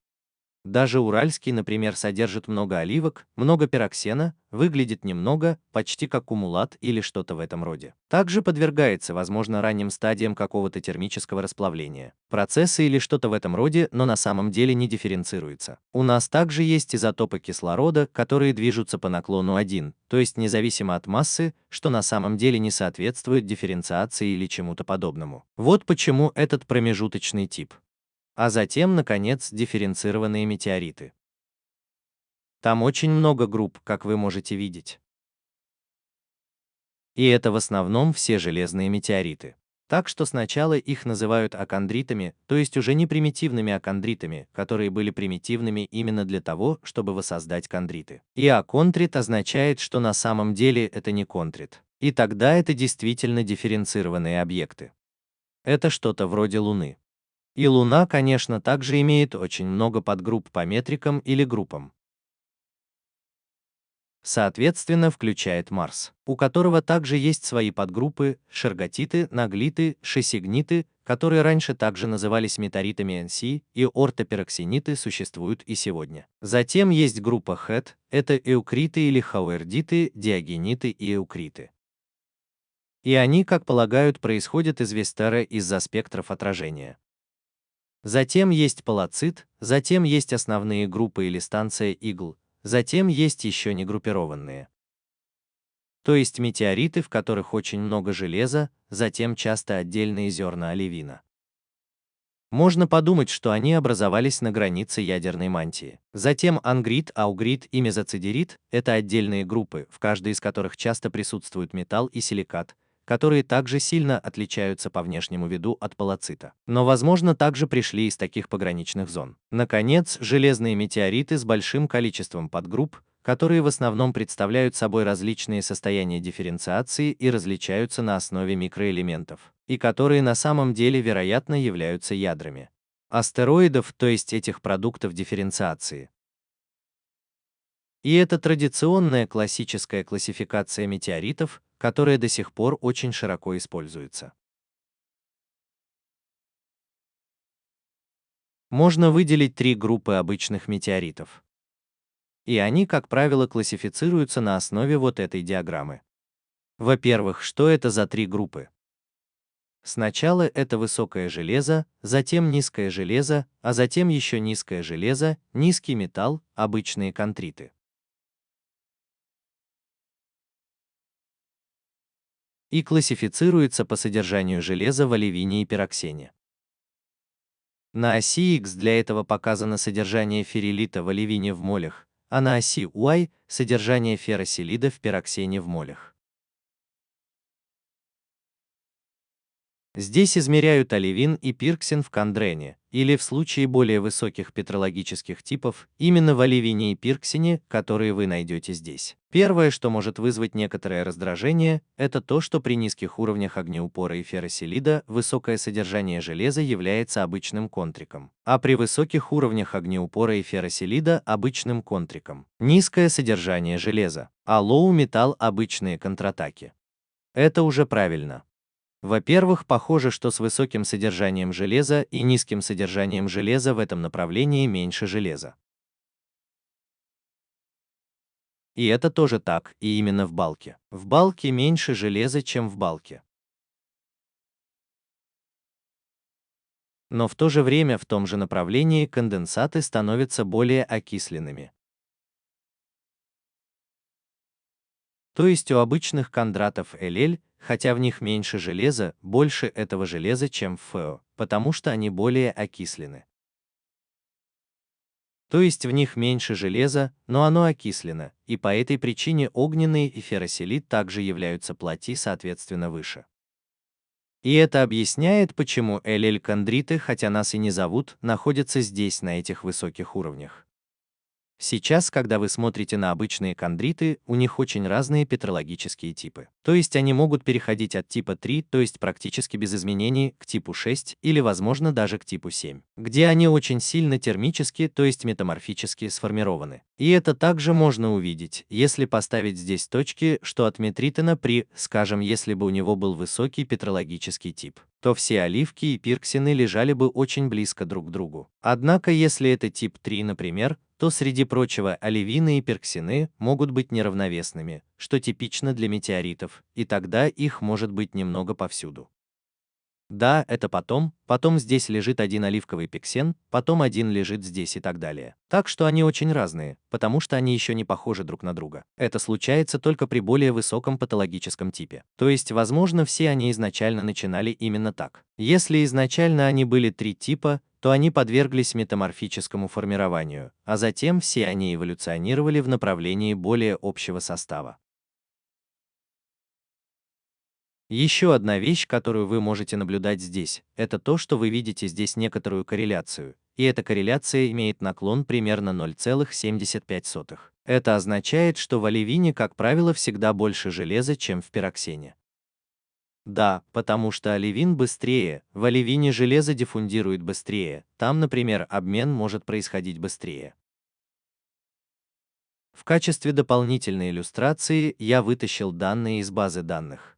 A: Даже уральский, например, содержит много оливок, много пироксена, выглядит немного, почти как кумулат или что-то в этом роде. Также подвергается, возможно, ранним стадиям какого-то термического расплавления. Процессы или что-то в этом роде, но на самом деле не дифференцируется. У нас также есть изотопы кислорода, которые движутся по наклону 1, то есть независимо от массы, что на самом деле не соответствует дифференциации или чему-то подобному. Вот почему этот промежуточный тип. А затем, наконец, дифференцированные метеориты. Там очень много групп, как вы можете видеть. И это в основном все железные метеориты. Так что сначала их называют акондритами, то есть уже не примитивными акондритами, которые были примитивными именно для того, чтобы воссоздать кондриты. И аконтрит означает, что на самом деле это не контрит. И тогда это действительно дифференцированные объекты. Это что-то вроде Луны. И Луна, конечно, также имеет очень много подгрупп по метрикам или группам. Соответственно, включает Марс, у которого также есть свои подгруппы: шерготиты, наглиты, шессигниты, которые раньше также назывались метеоритами НС, и ортопероксиниты существуют и сегодня. Затем есть группа ХЭТ, это эукриты или хауэрдиты, диогениты и эукриты. И они, как полагают, происходят из Вестера из-за спектров отражения. Затем есть палацит, затем есть основные группы или станция игл, затем есть еще негруппированные. То есть метеориты, в которых очень много железа, затем часто отдельные зерна оливина. Можно подумать, что они образовались на границе ядерной мантии. Затем ангрит, аугрит и мезоцидерит – это отдельные группы, в каждой из которых часто присутствует металл и силикат, которые также сильно отличаются по внешнему виду от палацита, но, возможно, также пришли из таких пограничных зон. Наконец, железные метеориты с большим количеством подгрупп, которые в основном представляют собой различные состояния дифференциации и различаются на основе микроэлементов, и которые на самом деле, вероятно, являются ядрами астероидов, то есть этих продуктов дифференциации. И это традиционная классическая классификация метеоритов, которая до сих пор очень широко используется. Можно выделить три группы обычных метеоритов. И они, как правило, классифицируются на основе вот этой диаграммы. Во-первых, что это за три группы? Сначала это высокое железо, затем низкое железо, а затем еще низкое железо, низкий металл, обычные кондриты. И классифицируется по содержанию железа в оливине и пироксене. На оси X для этого показано содержание феррилита в оливине в молях, а на оси Y – содержание ферросилида в пироксене в молях. Здесь измеряют оливин и пирксен в кондрене, или в случае более высоких петрологических типов, именно в оливине и пирксене, которые вы найдете здесь. Первое, что может вызвать некоторое раздражение, это то, что при низких уровнях огнеупора и ферросилида высокое содержание железа является обычным контриком, а при высоких уровнях огнеупора и ферросилида обычным контриком. Низкое содержание железа, а лоу металл обычные контратаки. Это уже правильно. Во-первых, похоже, что с высоким содержанием железа и низким содержанием железа в этом направлении меньше железа. И это тоже так, и именно в балке. В балке меньше железа, чем в балке. Но в то же время в том же направлении конденсаты становятся более окисленными. То есть у обычных кондратов ЛЛ, хотя в них меньше железа, больше этого железа, чем в ФО, потому что они более окислены. То есть в них меньше железа, но оно окислено, и по этой причине огненный и ферросилид также являются плати соответственно выше. И это объясняет, почему ЛЛ-кондриты, хотя нас и не зовут, находятся здесь, на этих высоких уровнях. Сейчас, когда вы смотрите на обычные кондриты, у них очень разные петрологические типы. То есть они могут переходить от типа 3, то есть практически без изменений, к типу 6 или, возможно, даже к типу 7, где они очень сильно термически, то есть метаморфически сформированы. И это также можно увидеть, если поставить здесь точки, что от метритена при, скажем, если бы у него был высокий петрологический тип, то все оливки и пирксены лежали бы очень близко друг к другу. Однако, если это тип 3, например, то среди прочего оливины и пирксены могут быть неравновесными, что типично для метеоритов, и тогда их может быть немного повсюду. Да, это потом здесь лежит один оливковый пиксен, потом один лежит здесь и так далее. Так что они очень разные, потому что они еще не похожи друг на друга. Это случается только при более высоком патологическом типе. То есть, возможно, все они изначально начинали именно так. Если изначально они были три типа, то они подверглись метаморфическому формированию, а затем все они эволюционировали в направлении более общего состава. Еще одна вещь, которую вы можете наблюдать здесь, это то, что вы видите здесь некоторую корреляцию, и эта корреляция имеет наклон примерно 0,75. Это означает, что в оливине, как правило, всегда больше железа, чем в пироксене. Да, потому что оливин быстрее, в оливине железо диффундирует быстрее, там, например, обмен может происходить быстрее. В качестве дополнительной иллюстрации я вытащил данные из базы данных.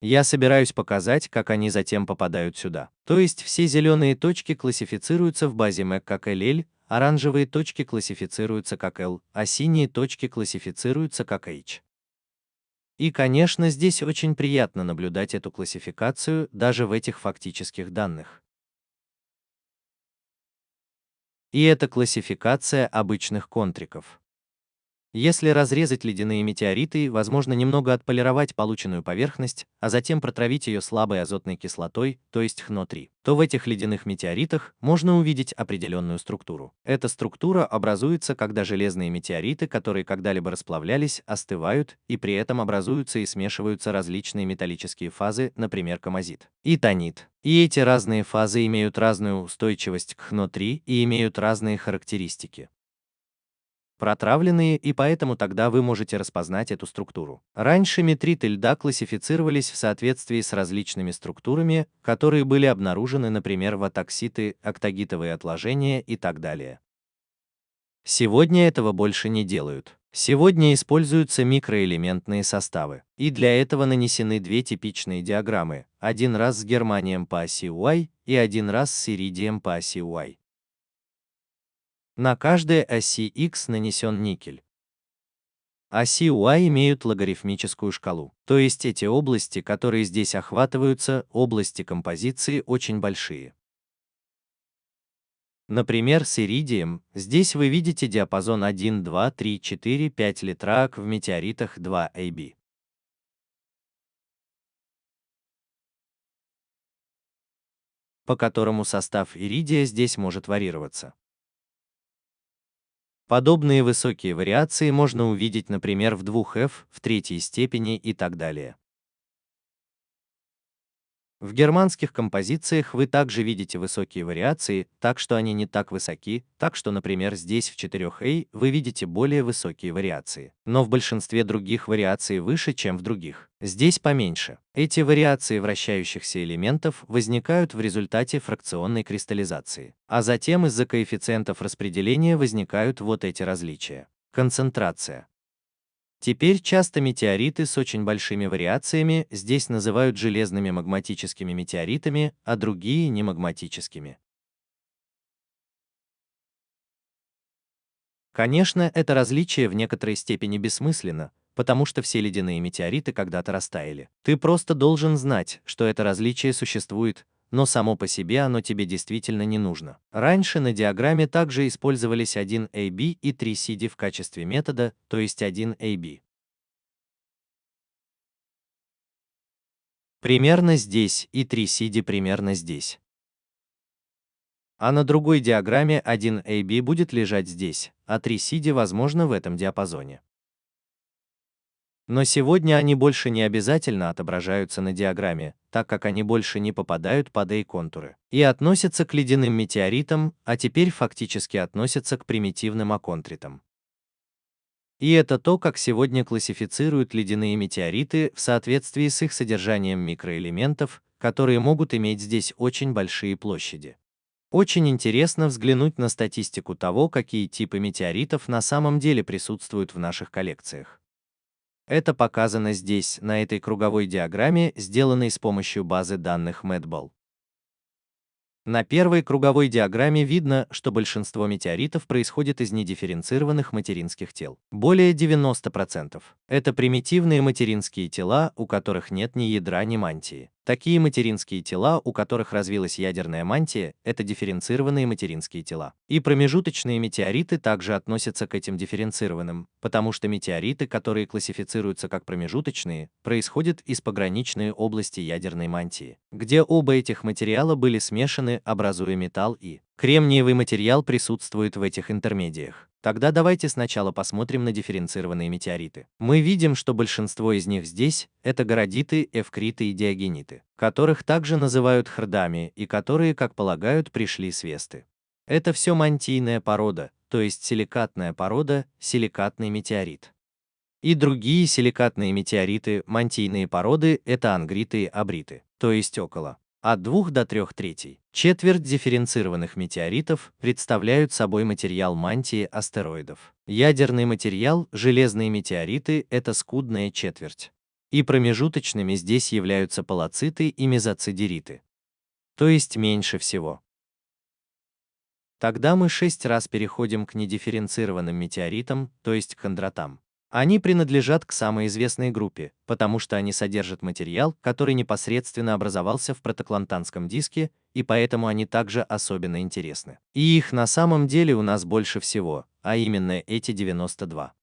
A: Я собираюсь показать, как они затем попадают сюда. То есть все зеленые точки классифицируются в базе MAC как LL, оранжевые точки классифицируются как L, а синие точки классифицируются как H. И, конечно, здесь очень приятно наблюдать эту классификацию даже в этих фактических данных. И это классификация обычных контриков. Если разрезать ледяные метеориты, возможно немного отполировать полученную поверхность, а затем протравить ее слабой азотной кислотой, то есть ХНО-3, то в этих ледяных метеоритах можно увидеть определенную структуру. Эта структура образуется, когда железные метеориты, которые когда-либо расплавлялись, остывают, и при этом образуются и смешиваются различные металлические фазы, например, камазит и тонит. И эти разные фазы имеют разную устойчивость к ХНО-3 и имеют разные характеристики. Протравленные, и поэтому тогда вы можете распознать эту структуру. Раньше метриты льда классифицировались в соответствии с различными структурами, которые были обнаружены, например, ватокситы, октагитовые отложения и так далее. Сегодня этого больше не делают. Сегодня используются микроэлементные составы. И для этого нанесены две типичные диаграммы, один раз с германием по оси Y и один раз с иридием по оси Y. На каждой оси X нанесен никель. Оси Y имеют логарифмическую шкалу, то есть эти области, которые здесь охватываются, области композиции очень большие. Например, с иридием, здесь вы видите диапазон 1, 2, 3, 4, 5 литрак в метеоритах 2AB, по которому состав иридия здесь может варьироваться. Подобные высокие вариации можно увидеть, например, в 2F, в третьей степени и так далее. В германских композициях вы также видите высокие вариации, так что они не так высоки, так что, например, здесь в 4A вы видите более высокие вариации. Но в большинстве других вариации выше, чем в других. Здесь поменьше. Эти вариации вращающихся элементов возникают в результате фракционной кристаллизации. А затем из-за коэффициентов распределения возникают вот эти различия. Концентрация. Теперь часто метеориты с очень большими вариациями здесь называют железными магматическими метеоритами, а другие немагматическими. Конечно, это различие в некоторой степени бессмысленно, потому что все ледяные метеориты когда-то растаяли. Ты просто должен знать, что это различие существует, но само по себе оно тебе действительно не нужно. Раньше на диаграмме также использовались 1AB и 3CD в качестве метода, то есть 1AB. Примерно здесь и 3CD примерно здесь. А на другой диаграмме 1AB будет лежать здесь, а 3CD возможно в этом диапазоне. Но сегодня они больше не обязательно отображаются на диаграмме, так как они больше не попадают под A-контуры и относятся к ледяным метеоритам, а теперь фактически относятся к примитивным аконтритам. И это то, как сегодня классифицируют ледяные метеориты в соответствии с их содержанием микроэлементов, которые могут иметь здесь очень большие площади. Очень интересно взглянуть на статистику того, какие типы метеоритов на самом деле присутствуют в наших коллекциях. Это показано здесь, на этой круговой диаграмме, сделанной с помощью базы данных Medball. На первой круговой диаграмме видно, что большинство метеоритов происходит из недифференцированных материнских тел. Более 90%. Это примитивные материнские тела, у которых нет ни ядра, ни мантии. Такие материнские тела, у которых развилась ядерная мантия, это дифференцированные материнские тела. И промежуточные метеориты также относятся к этим дифференцированным, потому что метеориты, которые классифицируются как промежуточные, происходят из пограничной области ядерной мантии, где оба этих материала были смешаны, образуя металл, и кремниевый материал присутствует в этих интермедиях. Тогда давайте сначала посмотрим на дифференцированные метеориты. Мы видим, что большинство из них здесь – это городиты, эвкриты и диогениты, которых также называют хрдами и которые, как полагают, пришли с Весты. Это все мантийная порода, то есть силикатная порода, силикатный метеорит. И другие силикатные метеориты, мантийные породы – это ангриты и абриты, то есть около от 2 до 3 третей. Четверть дифференцированных метеоритов представляют собой материал мантии астероидов. Ядерный материал, железные метеориты – это скудная четверть. И промежуточными здесь являются палациты и мезоцидериты, то есть меньше всего. Тогда мы 6 раз переходим к недифференцированным метеоритам, то есть к хондротам. Они принадлежат к самой известной группе, потому что они содержат материал, который непосредственно образовался в протоклантанском диске, и поэтому они также особенно интересны. И их на самом деле у нас больше всего, а именно эти 92.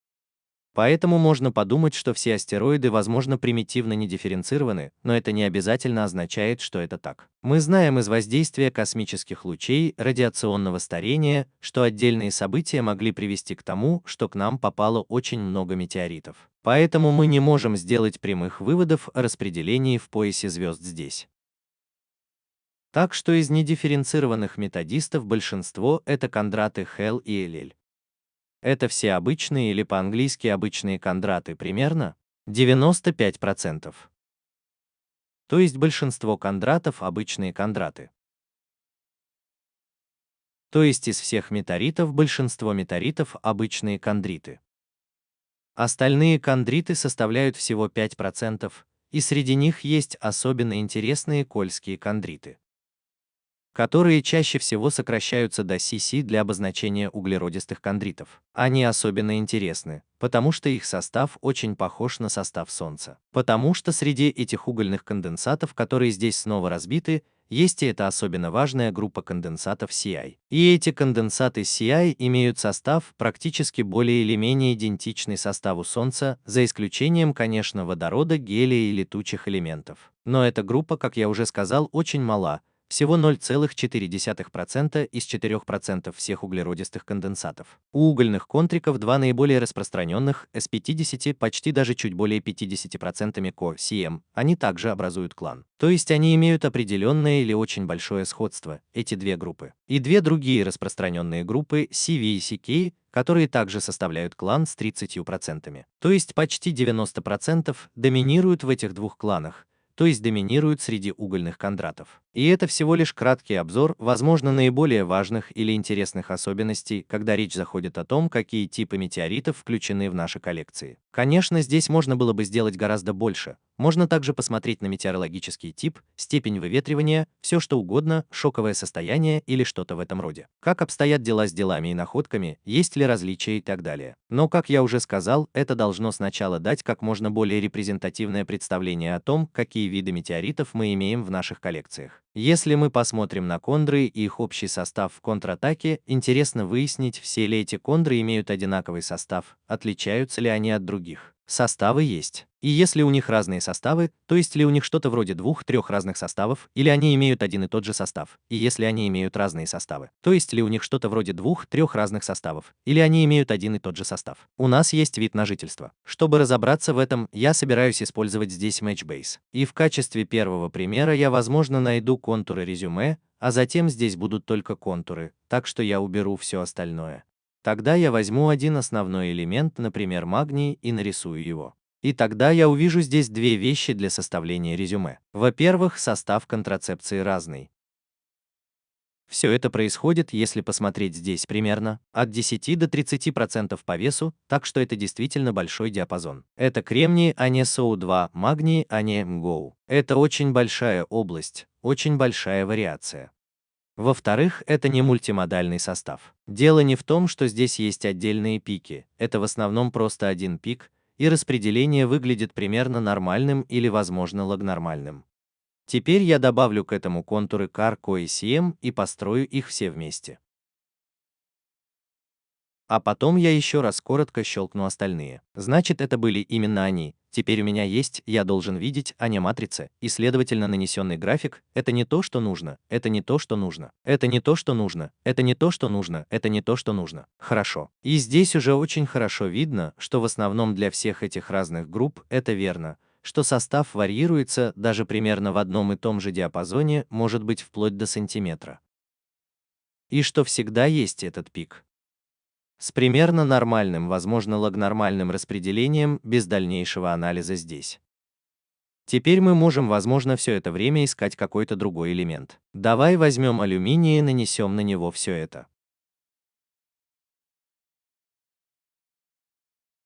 A: Поэтому можно подумать, что все астероиды, возможно, примитивно не дифференцированы, но это не обязательно означает, что это так. Мы знаем из воздействия космических лучей, радиационного старения, что отдельные события могли привести к тому, что к нам попало очень много метеоритов. Поэтому мы не можем сделать прямых выводов о распределении в поясе звезд здесь. Так что из недифференцированных методистов большинство — это Кондраты Хелл и Элель. Это все обычные или по-английски обычные кондраты, примерно 95%. То есть большинство кондратов — обычные кондраты. То есть из всех метеоритов большинство метеоритов — обычные кондриты. Остальные кондриты составляют всего 5%, и среди них есть особенно интересные кольские кондриты, которые чаще всего сокращаются до CC для обозначения углеродистых кондритов. Они особенно интересны, потому что их состав очень похож на состав Солнца. Потому что среди этих угольных конденсатов, которые здесь снова разбиты, есть и эта особенно важная группа конденсатов CI. И эти конденсаты CI имеют состав, практически более или менее идентичный составу Солнца, за исключением, конечно, водорода, гелия и летучих элементов. Но эта группа, как я уже сказал, очень мала, всего 0,4% из 4% всех углеродистых конденсатов. У угольных контриков два наиболее распространенных, S50, почти даже чуть более 50% CM, они также образуют клан. То есть они имеют определенное или очень большое сходство, эти две группы. И две другие распространенные группы, CV и CK, которые также составляют клан с 30%. То есть почти 90% доминируют в этих двух кланах, то есть доминируют среди угольных кондратов. И это всего лишь краткий обзор, возможно, наиболее важных или интересных особенностей, когда речь заходит о том, какие типы метеоритов включены в наши коллекции. Конечно, здесь можно было бы сделать гораздо больше. Можно также посмотреть на метеорологический тип, степень выветривания, все что угодно, шоковое состояние или что-то в этом роде. Как обстоят дела с делами и находками, есть ли различия и так далее. Но, как я уже сказал, это должно сначала дать как можно более репрезентативное представление о том, какие виды метеоритов мы имеем в наших коллекциях. Если мы посмотрим на кондры и их общий состав в контратаке, интересно выяснить, все ли эти кондры имеют одинаковый состав, отличаются ли они от других. Составы есть. И если у них разные составы, то есть ли у них что-то вроде 2-3 разных составов, или они имеют один и тот же состав, и если они имеют разные составы, то есть ли у них что-то вроде 2-3 разных составов, или они имеют один и тот же состав. У нас есть вид на жительство. Чтобы разобраться в этом, я собираюсь использовать здесь Matchbase. И в качестве первого примера я, возможно, найду контуры резюме, а затем здесь будут только контуры, так что я уберу все остальное. Тогда я возьму один основной элемент, например, магний, и нарисую его. И тогда я увижу здесь две вещи для составления резюме. Во-первых, состав контрацепции разный. Все это происходит, если посмотреть здесь примерно, от 10 до 30% по весу, так что это действительно большой диапазон. Это кремний, а не СО2, магний, а не МГОУ. Это очень большая область, очень большая вариация. Во-вторых, это не мультимодальный состав. Дело не в том, что здесь есть отдельные пики, это в основном просто один пик, и распределение выглядит примерно нормальным или, возможно, логнормальным. Теперь я добавлю к этому контуры CAR CoECM и построю их все вместе. А потом я еще раз коротко щелкну остальные. Значит, это были именно они. Теперь у меня есть, я должен видеть, а не матрица, и следовательно нанесенный график — это не то, что нужно, это не то, что нужно, это не то, что нужно, это не то, что нужно, это не то, что нужно. Хорошо. И здесь уже очень хорошо видно, что в основном для всех этих разных групп это верно, что состав варьируется даже примерно в одном и том же диапазоне, может быть вплоть до сантиметра. И что всегда есть этот пик с примерно нормальным, возможно, логнормальным распределением без дальнейшего анализа здесь. Теперь мы можем, возможно, все это время искать какой-то другой элемент. Давай возьмем алюминий и нанесем на него все это.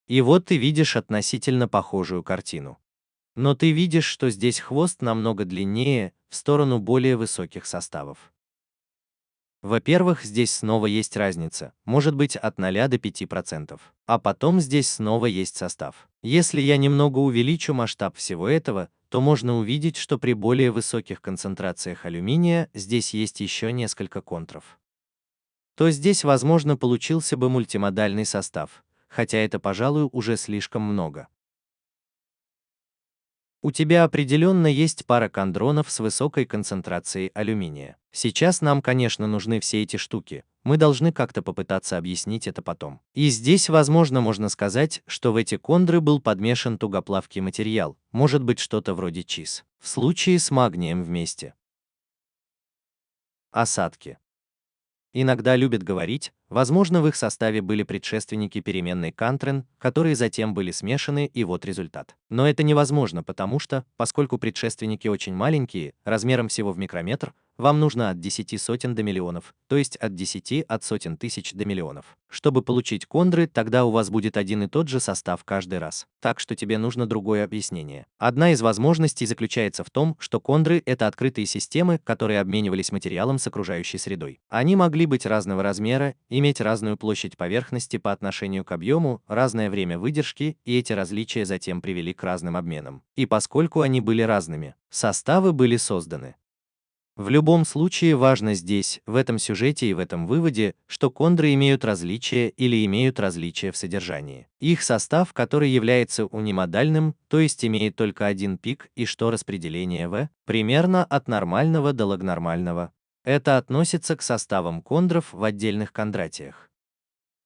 A: И вот ты видишь относительно похожую картину. Но ты видишь, что здесь хвост намного длиннее, в сторону более высоких составов. Во-первых, здесь снова есть разница, может быть от 0 до 5%. А потом здесь снова есть состав. Если я немного увеличу масштаб всего этого, то можно увидеть, что при более высоких концентрациях алюминия здесь есть еще несколько контров. То здесь, возможно, получился бы мультимодальный состав, хотя это, пожалуй, уже слишком много. У тебя определенно есть пара кондронов с высокой концентрацией алюминия. Сейчас нам, конечно, нужны все эти штуки, мы должны как-то попытаться объяснить это потом. И здесь, возможно, можно сказать, что в эти кондры был подмешан тугоплавкий материал, может быть что-то вроде ЧИС. В случае с магнием вместе. Осадки. Иногда любят говорить, возможно, в их составе были предшественники переменной Кантрен, которые затем были смешаны, и вот результат. Но это невозможно, потому что, поскольку предшественники очень маленькие, размером всего в микрометр, вам нужно от 10 сотен до миллионов, то есть от 10 от сотен тысяч до миллионов. Чтобы получить кондры, тогда у вас будет один и тот же состав каждый раз. Так что тебе нужно другое объяснение. Одна из возможностей заключается в том, что кондры — это открытые системы, которые обменивались материалом с окружающей средой. Они могли быть разного размера, иметь разную площадь поверхности по отношению к объему, разное время выдержки, и эти различия затем привели к разным обменам. И поскольку они были разными, составы были созданы. В любом случае важно здесь, в этом сюжете и в этом выводе, что кондры имеют различия или имеют различия в содержании. Их состав, который является унимодальным, то есть имеет только один пик, и что распределение V примерно от нормального до логнормального. Это относится к составам кондров в отдельных кондратиях.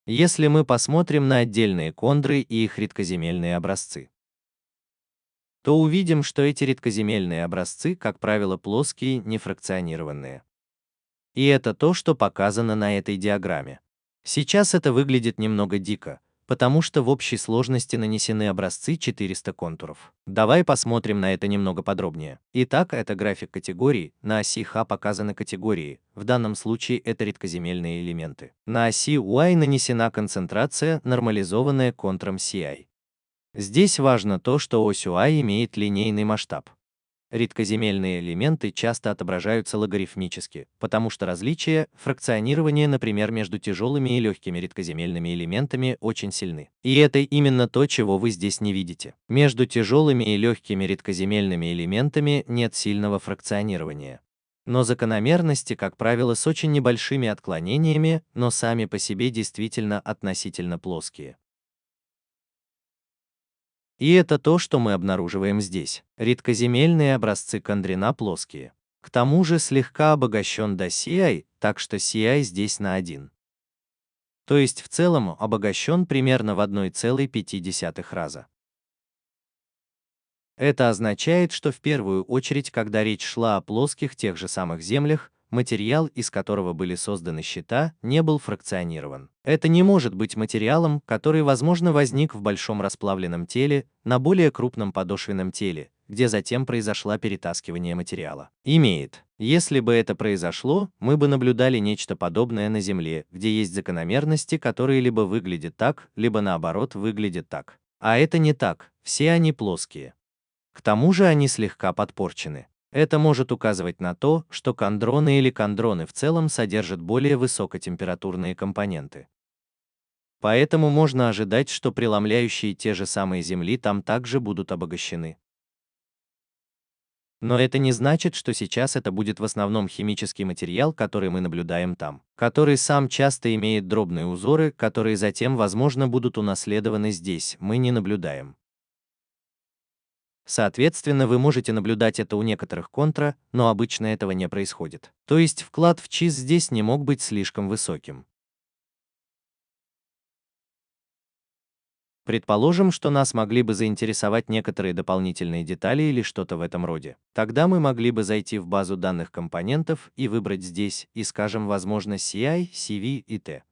A: Если мы посмотрим на отдельные кондры и их редкоземельные образцы, то увидим, что эти редкоземельные образцы, как правило, плоские, нефракционированные. И это то, что показано на этой диаграмме. Сейчас это выглядит немного дико, потому что в общей сложности нанесены образцы 400 контуров. Давай посмотрим на это немного подробнее. Итак, это график категорий, на оси Х показаны категории, в данном случае это редкоземельные элементы. На оси Y нанесена концентрация, нормализованная контром CI. Здесь важно то, что ось UI имеет линейный масштаб. Редкоземельные элементы часто отображаются логарифмически, потому что различия, фракционирования, например, между тяжелыми и легкими редкоземельными элементами очень сильны. И это именно то, чего вы здесь не видите. Между тяжелыми и легкими редкоземельными элементами нет сильного фракционирования. Но закономерности, как правило, с очень небольшими отклонениями, но сами по себе действительно относительно плоские. И это то, что мы обнаруживаем здесь. Редкоземельные образцы кондрена плоские. К тому же слегка обогащен до CI, так что CI здесь на 1. То есть в целом обогащен примерно в 1,5 раза. Это означает, что в первую очередь, когда речь шла о плоских тех же самых землях, материал, из которого были созданы щита, не был фракционирован. Это не может быть материалом, который, возможно, возник в большом расплавленном теле, на более крупном подошвенном теле, где затем произошло перетаскивание материала. Имеет. Если бы это произошло, мы бы наблюдали нечто подобное на Земле, где есть закономерности, которые либо выглядят так, либо наоборот выглядят так. А это не так, все они плоские. К тому же они слегка подпорчены. Это может указывать на то, что кондроны или кондроны в целом содержат более высокотемпературные компоненты. Поэтому можно ожидать, что преломляющие те же самые Земли там также будут обогащены. Но это не значит, что сейчас это будет в основном химический материал, который мы наблюдаем там, который сам часто имеет дробные узоры, которые затем, возможно, будут унаследованы здесь, мы не наблюдаем. Соответственно, вы можете наблюдать это у некоторых контра, но обычно этого не происходит. То есть вклад в ЧИС здесь не мог быть слишком высоким. Предположим, что нас могли бы заинтересовать некоторые дополнительные детали или что-то в этом роде. Тогда мы могли бы зайти в базу данных компонентов и выбрать здесь, и скажем, возможно, CI, CV и T.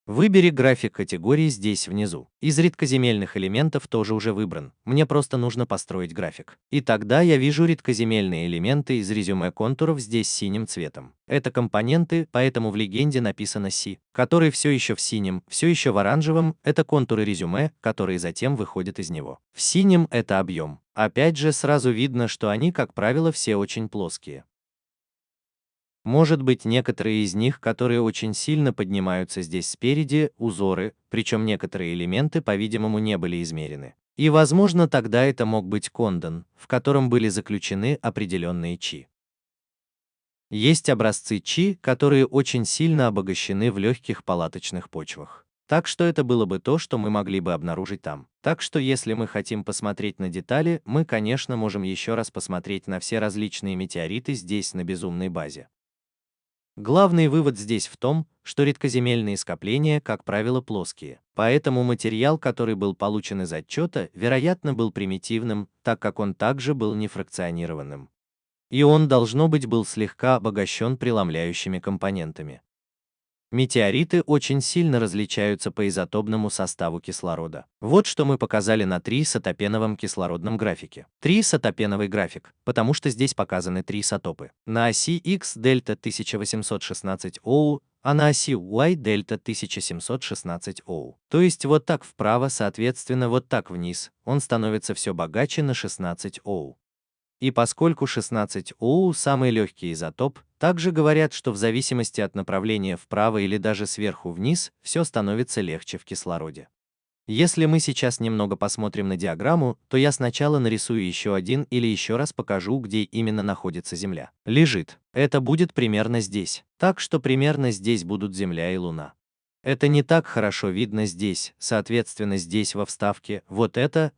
A: Выбери график категорий здесь внизу. Из редкоземельных элементов тоже уже выбран, мне просто нужно построить график. И тогда я вижу редкоземельные элементы из резюме контуров здесь синим цветом. Это компоненты, поэтому в легенде написано C, который все еще в синем, все еще в оранжевом, это контуры резюме, которые затем выходят из него. В синем это объем. Опять же, сразу видно, что они, как правило, все очень плоские. Может быть, некоторые из них, которые очень сильно поднимаются здесь спереди, узоры, причем некоторые элементы, по-видимому, не были измерены. И, возможно, тогда это мог быть кондон, в котором были заключены определенные чи. Есть образцы чи, которые очень сильно обогащены в легких палаточных почвах. Так что это было бы то, что мы могли бы обнаружить там. Так что если мы хотим посмотреть на детали, мы, конечно, можем еще раз посмотреть на все различные метеориты здесь, на безумной базе. Главный вывод здесь в том, что редкоземельные скопления, как правило, плоские. Поэтому материал, который был получен из отчета, вероятно, был примитивным, так как он также был нефракционированным. И он, должно быть, был слегка обогащен преломляющими компонентами. Метеориты очень сильно различаются по изотопному составу кислорода. Вот что мы показали на триисотопеновом кислородном графике. Триисотопеновый график, потому что здесь показаны три изотопы. На оси X дельта 1816 ОУ, а на оси Y дельта 1716 ОУ. То есть вот так вправо, соответственно, вот так вниз, он становится все богаче на 16 ОУ. И поскольку 16 ОУ самый легкий изотоп, также говорят, что в зависимости от направления вправо или даже сверху вниз, все становится легче в кислороде. Если мы сейчас немного посмотрим на диаграмму, то я сначала нарисую еще один или еще раз покажу, где именно находится Земля. Лежит. Это будет примерно здесь. Так что примерно здесь будут Земля и Луна. Это не так хорошо видно здесь, соответственно здесь во вставке, вот это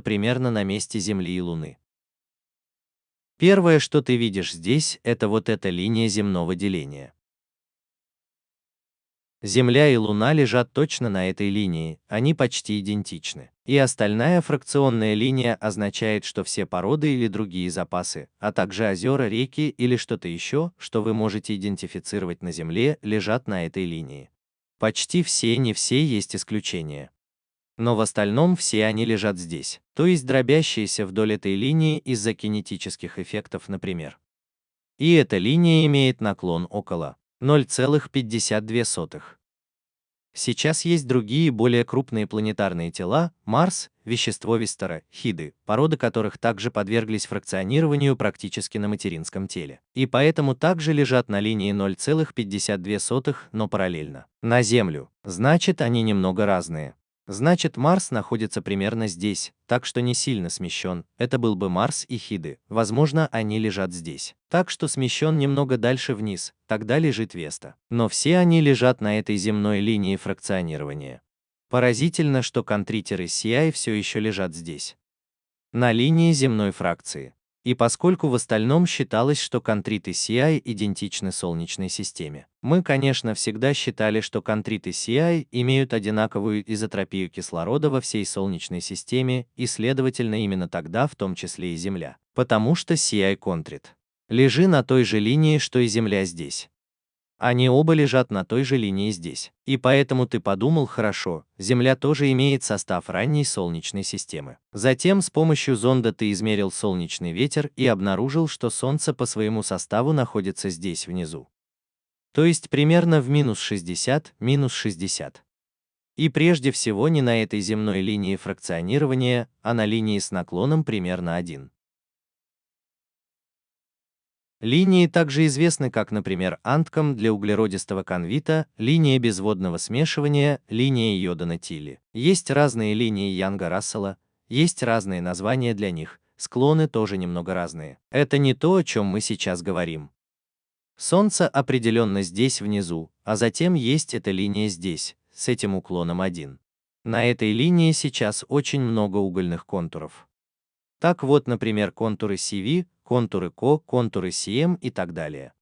A: примерно на месте Земли и Луны. Первое, что ты видишь здесь, это вот эта линия земного деления. Земля и Луна лежат точно на этой линии, они почти идентичны. И остальная фракционная линия означает, что все породы или другие запасы, а также озера, реки или что-то еще, что вы можете идентифицировать на Земле, лежат на этой линии. Почти все, не все, есть исключения. Но в остальном все они лежат здесь, то есть дробящиеся вдоль этой линии из-за кинетических эффектов, например. И эта линия имеет наклон около 0,52. Сейчас есть другие более крупные планетарные тела, Марс, вещество Вистера, Хиды, породы которых также подверглись фракционированию практически на материнском теле. И поэтому также лежат на линии 0,52, но параллельно. На Землю. Значит, они немного разные. Значит, Марс находится примерно здесь, так что не сильно смещен. Это был бы Марс и Хиды. Возможно, они лежат здесь. Так что смещен немного дальше вниз, тогда лежит Веста. Но все они лежат на этой земной линии фракционирования. Поразительно, что контритеры CI все еще лежат здесь. На линии земной фракции. И поскольку в остальном считалось, что контриты CI идентичны Солнечной системе, мы, конечно, всегда считали, что контриты CI имеют одинаковую изотропию кислорода во всей Солнечной системе, и, следовательно, именно тогда в том числе и Земля. Потому что CI контрит. Лежи на той же линии, что и Земля здесь. Они оба лежат на той же линии здесь. И поэтому ты подумал, хорошо, Земля тоже имеет состав ранней Солнечной системы. Затем с помощью зонда ты измерил солнечный ветер и обнаружил, что Солнце по своему составу находится здесь внизу. То есть примерно в -60, -60. И прежде всего не на этой земной линии фракционирования, а на линии с наклоном примерно 1. Линии также известны как, например, Антком для углеродистого конвита, линия безводного смешивания, линия Йодана-Тилли. Есть разные линии Янга-Рассела, есть разные названия для них, склоны тоже немного разные. Это не то, о чем мы сейчас говорим. Солнце определенно здесь внизу, а затем есть эта линия здесь, с этим уклоном 1. На этой линии сейчас очень много угольных контуров. Так вот, например, контуры CV, контуры CO, контуры CM и так далее.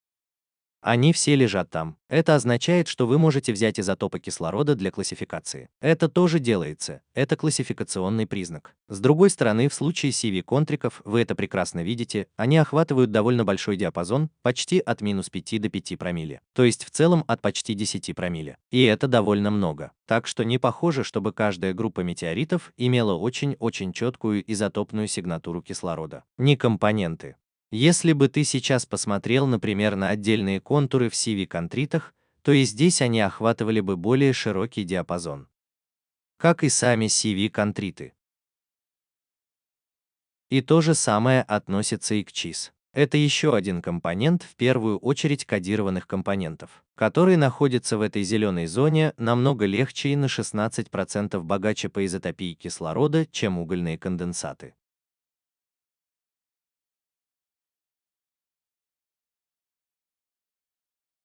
A: Они все лежат там. Это означает, что вы можете взять изотопы кислорода для классификации. Это тоже делается. Это классификационный признак. С другой стороны, в случае CV-контриков, вы это прекрасно видите, они охватывают довольно большой диапазон, почти от -5 до 5 промилле. То есть в целом от почти 10 промилле. И это довольно много. Так что не похоже, чтобы каждая группа метеоритов имела очень-очень четкую изотопную сигнатуру кислорода. Не компоненты. Если бы ты сейчас посмотрел, например, на отдельные контуры в CV-контритах, то и здесь они охватывали бы более широкий диапазон. Как и сами CV-контриты. И то же самое относится и к ЧИС. Это еще один компонент, в первую очередь кодированных компонентов, который находится в этой зеленой зоне намного легче и на 16% богаче по изотопии кислорода, чем угольные конденсаты.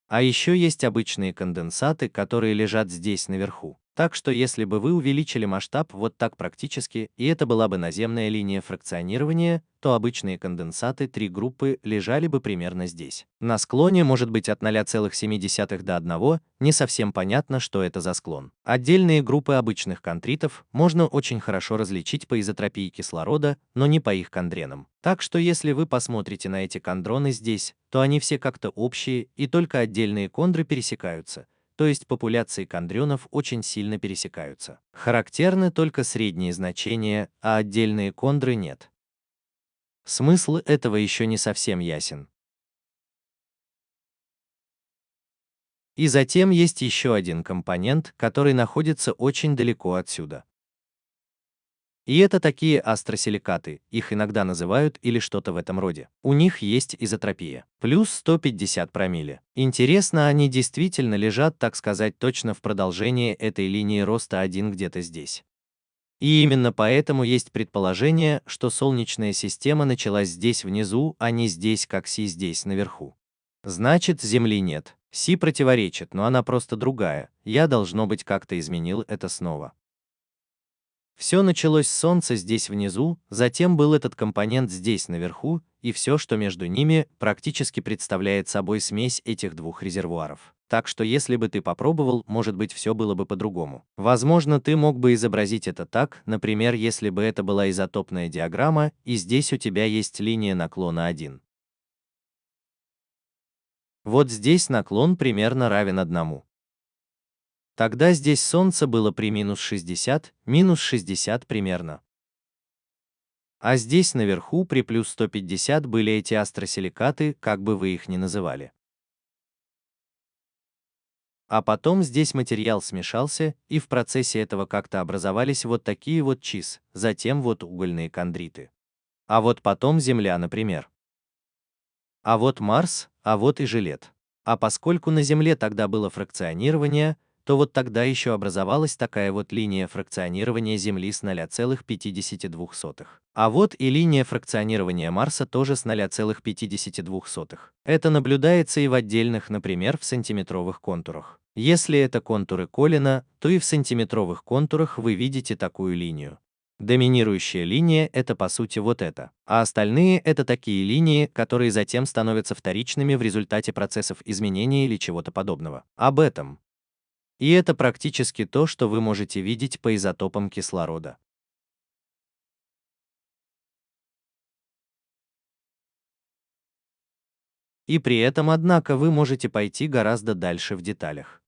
A: А еще есть обычные конденсаты, которые лежат здесь наверху. Так что если бы вы увеличили масштаб вот так практически, и это была бы наземная линия фракционирования, то обычные конденсаты, три группы, лежали бы примерно здесь. На склоне может быть от 0,7 до 1, не совсем понятно, что это за склон. Отдельные группы обычных контритов можно очень хорошо различить по изотропии кислорода, но не по их кондренам. Так что если вы посмотрите на эти кондроны здесь, то они все как-то общие, и только отдельные кондры пересекаются, то есть популяции кондренов очень сильно пересекаются. Характерны только средние значения, а отдельные кондры нет. Смысл этого еще не совсем ясен. И затем есть еще один компонент, который находится очень далеко отсюда. И это такие астросиликаты, их иногда называют или что-то в этом роде. У них есть изотропия. Плюс 150 промилле. Интересно, они действительно лежат, так сказать, точно в продолжении этой линии роста 1 где-то здесь. И именно поэтому есть предположение, что Солнечная система началась здесь внизу, а не здесь, как Си здесь наверху. Значит, Земли нет. Си противоречит, но она просто другая. Я, должно быть, как-то изменил это снова. Все началось с Солнца здесь внизу, затем был этот компонент здесь наверху, и все, что между ними, практически представляет собой смесь этих двух резервуаров. Так что если бы ты попробовал, может быть, все было бы по-другому. Возможно, ты мог бы изобразить это так, например, если бы это была изотопная диаграмма, и здесь у тебя есть линия наклона 1. Вот здесь наклон примерно равен 1. Тогда здесь Солнце было при минус 60 примерно. А здесь наверху при плюс 150 были эти астросиликаты, как бы вы их ни называли. А потом здесь материал смешался, и в процессе этого как-то образовались вот такие вот ЧИС, затем вот угольные кондриты. А вот потом Земля, например. А вот Марс, а вот и жилет. А поскольку на Земле тогда было фракционирование, то вот тогда еще образовалась такая вот линия фракционирования Земли с 0,52. А вот и линия фракционирования Марса тоже с 0,52. Это наблюдается и в отдельных, например, в сантиметровых контурах. Если это контуры Коллина, то и в сантиметровых контурах вы видите такую линию. Доминирующая линия — это по сути вот это, а остальные — это такие линии, которые затем становятся вторичными в результате процессов изменения или чего-то подобного. Об этом. И это практически то, что вы можете видеть по изотопам кислорода. И при этом, однако, вы можете пойти гораздо дальше в деталях.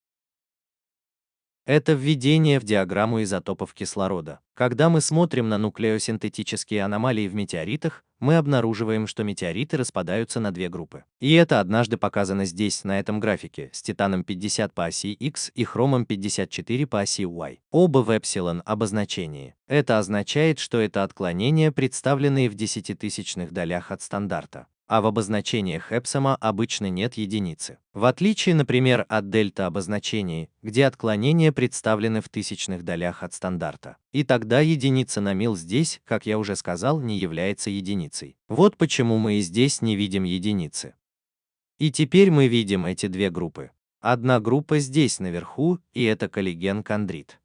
A: Это введение в диаграмму изотопов кислорода. Когда мы смотрим на нуклеосинтетические аномалии в метеоритах, мы обнаруживаем, что метеориты распадаются на две группы. И это однажды показано здесь, на этом графике, с титаном 50 по оси X и хромом 54 по оси Y. Оба в эпсилон обозначении. Это означает, что это отклонения, представленные в десятитысячных долях от стандарта. А в обозначениях Эпсома обычно нет единицы. В отличие, например, от дельта обозначений, где отклонения представлены в тысячных долях от стандарта. И тогда единица на мил здесь, как я уже сказал, не является единицей. Вот почему мы и здесь не видим единицы. И теперь мы видим эти две группы. Одна группа здесь наверху, и это коллиген-кондрит.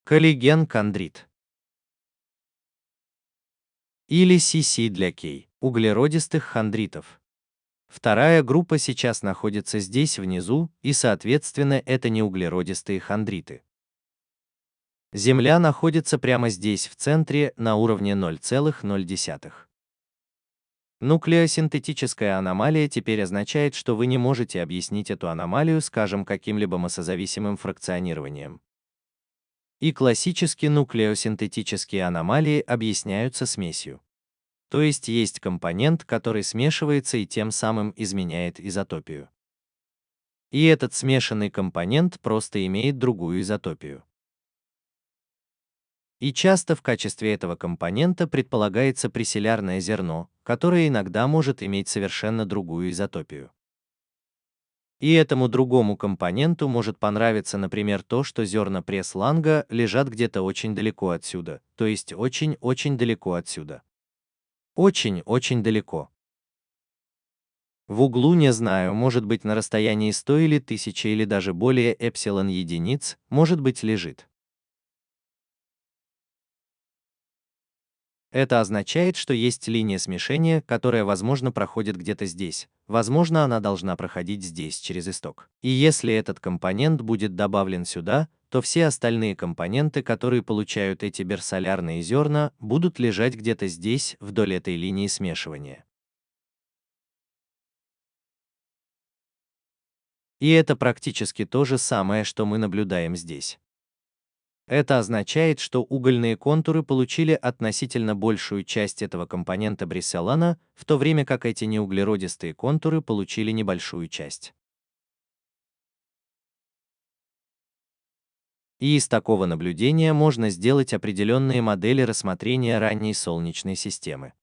A: Коллиген-кондрит. Или CC для K, углеродистых хондритов. Вторая группа сейчас находится здесь внизу, и соответственно это не углеродистые хондриты. Земля находится прямо здесь в центре, на уровне 0,0. Нуклеосинтетическая аномалия теперь означает, что вы не можете объяснить эту аномалию, скажем, каким-либо массозависимым фракционированием. И классически нуклеосинтетические аномалии объясняются смесью. То есть компонент, который смешивается и тем самым изменяет изотопию. И этот смешанный компонент просто имеет другую изотопию. И часто в качестве этого компонента предполагается пресилярное зерно, которое иногда может иметь совершенно другую изотопию. И этому другому компоненту может понравиться, например, то, что зерна пресс-ланга лежат где-то очень далеко отсюда, то есть очень-очень далеко отсюда. Очень-очень далеко. В углу, не знаю, может быть на расстоянии 100 или 1000 или даже более эпсилон единиц, может быть лежит. Это означает, что есть линия смешения, которая, возможно, проходит где-то здесь. Возможно, она должна проходить здесь, через исток. И если этот компонент будет добавлен сюда, то все остальные компоненты, которые получают эти берсолярные зерна, будут лежать где-то здесь, вдоль этой линии смешивания. И это практически то же самое, что мы наблюдаем здесь. Это означает, что угольные контуры получили относительно большую часть этого компонента брисселана, в то время как эти неуглеродистые контуры получили небольшую часть. И из такого наблюдения можно сделать определенные модели рассмотрения ранней Солнечной системы.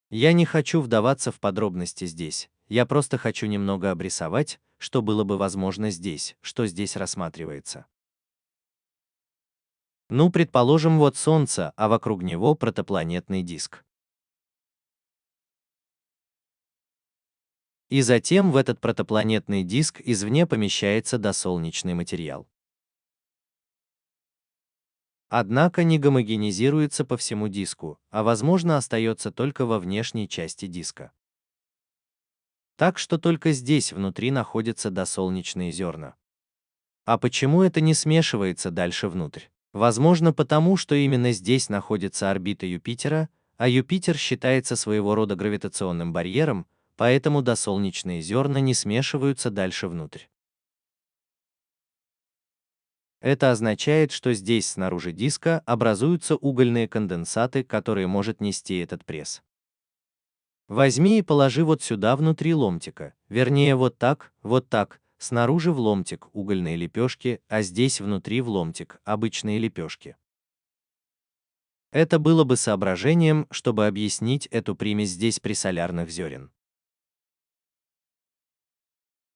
A: Я не хочу вдаваться в подробности здесь, я просто хочу немного обрисовать, что было бы возможно здесь, что здесь рассматривается. Ну, предположим, вот Солнце, а вокруг него протопланетный диск. И затем в этот протопланетный диск извне помещается досолнечный материал. Однако не гомогенизируется по всему диску, а возможно остается только во внешней части диска. Так что только здесь внутри находятся досолнечные зерна. А почему это не смешивается дальше внутрь? Возможно, потому что именно здесь находится орбита Юпитера, а Юпитер считается своего рода гравитационным барьером, поэтому досолнечные зерна не смешиваются дальше внутрь. Это означает, что здесь снаружи диска образуются угольные конденсаты, которые может нести этот пресс. Возьми и положи вот сюда внутри ломтика, вернее вот так, снаружи в ломтик угольные лепешки, а здесь внутри в ломтик обычные лепешки. Это было бы соображением, чтобы объяснить эту примесь здесь пресолярных зерен.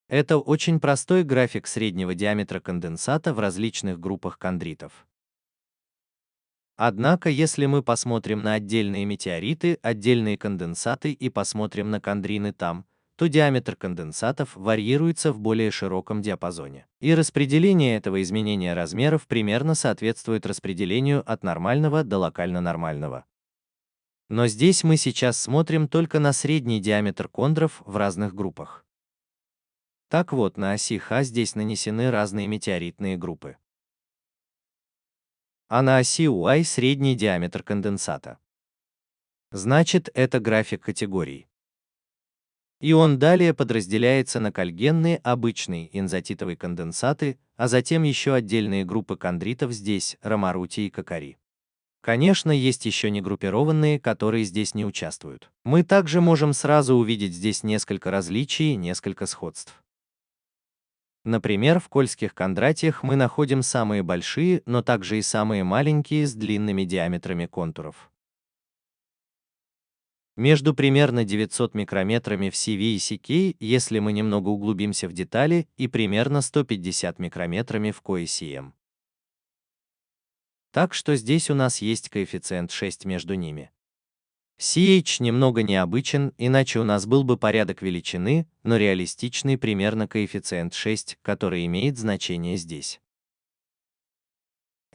A: Это очень простой график среднего диаметра конденсата в различных группах кондритов. Однако, если мы посмотрим на отдельные метеориты, отдельные конденсаты и посмотрим на кондрины там, то диаметр конденсатов варьируется в более широком диапазоне. И распределение этого изменения размеров примерно соответствует распределению от нормального до локально нормального. Но здесь мы сейчас смотрим только на средний диаметр кондров в разных группах. Так вот, на оси Х здесь нанесены разные метеоритные группы. А на оси Y средний диаметр конденсата. Значит, это график категорий. И он далее подразделяется на кольгенные, обычные инзотитовые конденсаты, а затем еще отдельные группы кондритов здесь, ромарути и кокари. Конечно, есть еще негруппированные, которые здесь не участвуют. Мы также можем сразу увидеть здесь несколько различий и несколько сходств. Например, в кольских кондратиях мы находим самые большие, но также и самые маленькие с длинными диаметрами контуров. Между примерно 900 микрометрами в CV и CK, если мы немного углубимся в детали, и примерно 150 микрометрами в COE-CM. Так что здесь у нас есть коэффициент 6 между ними. CH немного необычен, иначе у нас был бы порядок величины, но реалистичный примерно коэффициент 6, который имеет значение здесь.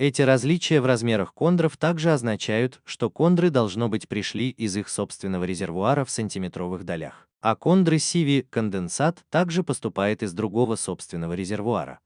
A: Эти различия в размерах кондров также означают, что кондры должно быть пришли из их собственного резервуара в сантиметровых долях, а кондры CV конденсат также поступает из другого собственного резервуара.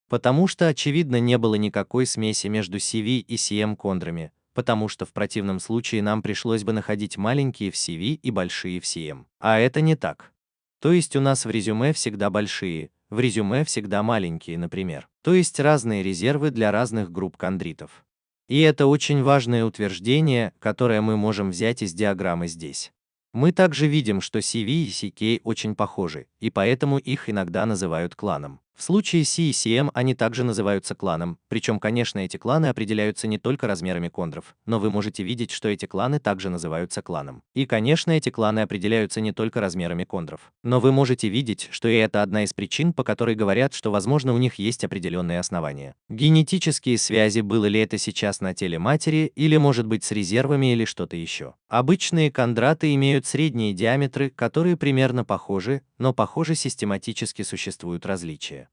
A: Потому что, очевидно, не было никакой смеси между CV и CM кондрами, потому что в противном случае нам пришлось бы находить маленькие в CV и большие в CM. А это не так. То есть у нас в резюме всегда большие, в резюме всегда маленькие, например. То есть разные резервы для разных групп кондритов. И это очень важное утверждение, которое мы можем взять из диаграммы здесь. Мы также видим, что CV и CK очень похожи, и поэтому их иногда называют кланом. В случае C и CM они также называются кланом, причем, конечно, эти кланы определяются не только размерами кондров, но вы можете видеть, что эти кланы также называются кланом. И, конечно, эти кланы определяются не только размерами кондров, но вы можете видеть, что и это одна из причин, по которой говорят, что, возможно, у них есть определенные основания. Генетические связи, было ли это сейчас на теле матери, или, может быть, с резервами или что-то еще. Обычные кондраты имеют средние диаметры, которые примерно похожи, но, похоже, систематически существуют различия.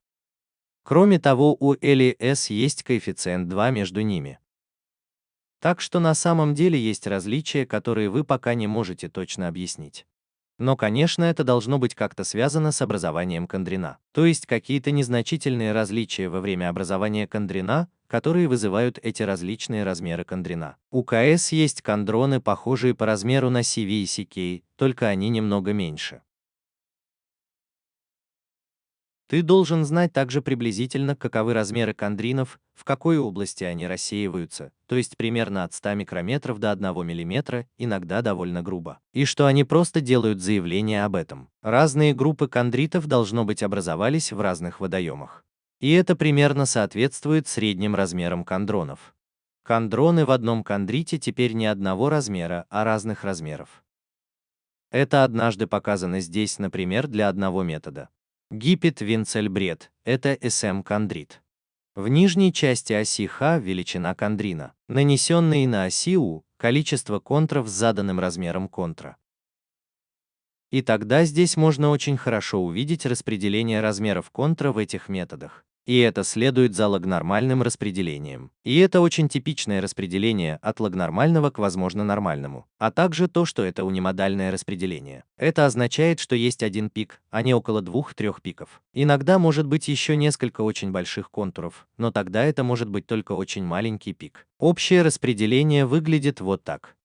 A: Кроме того, у L и S есть коэффициент 2 между ними. Так что на самом деле есть различия, которые вы пока не можете точно объяснить. Но, конечно, это должно быть как-то связано с образованием кондрена. То есть какие-то незначительные различия во время образования кондрена, которые вызывают эти различные размеры кондрена. У КС есть кондроны, похожие по размеру на CV и CK, только они немного меньше. Ты должен знать также приблизительно, каковы размеры кондринов, в какой области они рассеиваются, то есть примерно от 100 микрометров до 1 мм, иногда довольно грубо. И что они просто делают заявление об этом. Разные группы кондритов, должно быть, образовались в разных водоемах. И это примерно соответствует средним размерам кондронов. Кондроны в одном кондрите теперь не одного размера, а разных размеров. Это однажды показано здесь, например, для одного метода. Гиппет-Винцельбред – это SM-кондрит. В нижней части оси Х величина кондрина, нанесенной на оси У количество контров с заданным размером контра. И тогда здесь можно очень хорошо увидеть распределение размеров контра в этих методах. И это следует за логнормальным распределением. И это очень типичное распределение от логнормального к возможно нормальному, а также то, что это унимодальное распределение. Это означает, что есть один пик, а не около 2-3 пиков. Иногда может быть еще несколько очень больших контуров, но тогда это может быть только очень маленький пик. Общее распределение выглядит вот так.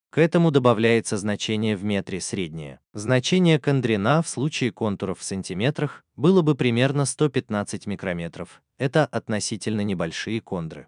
A: К этому добавляется значение в метре среднее. Значение кондрена в случае контуров в сантиметрах было бы примерно 115 микрометров. Это относительно небольшие кондры.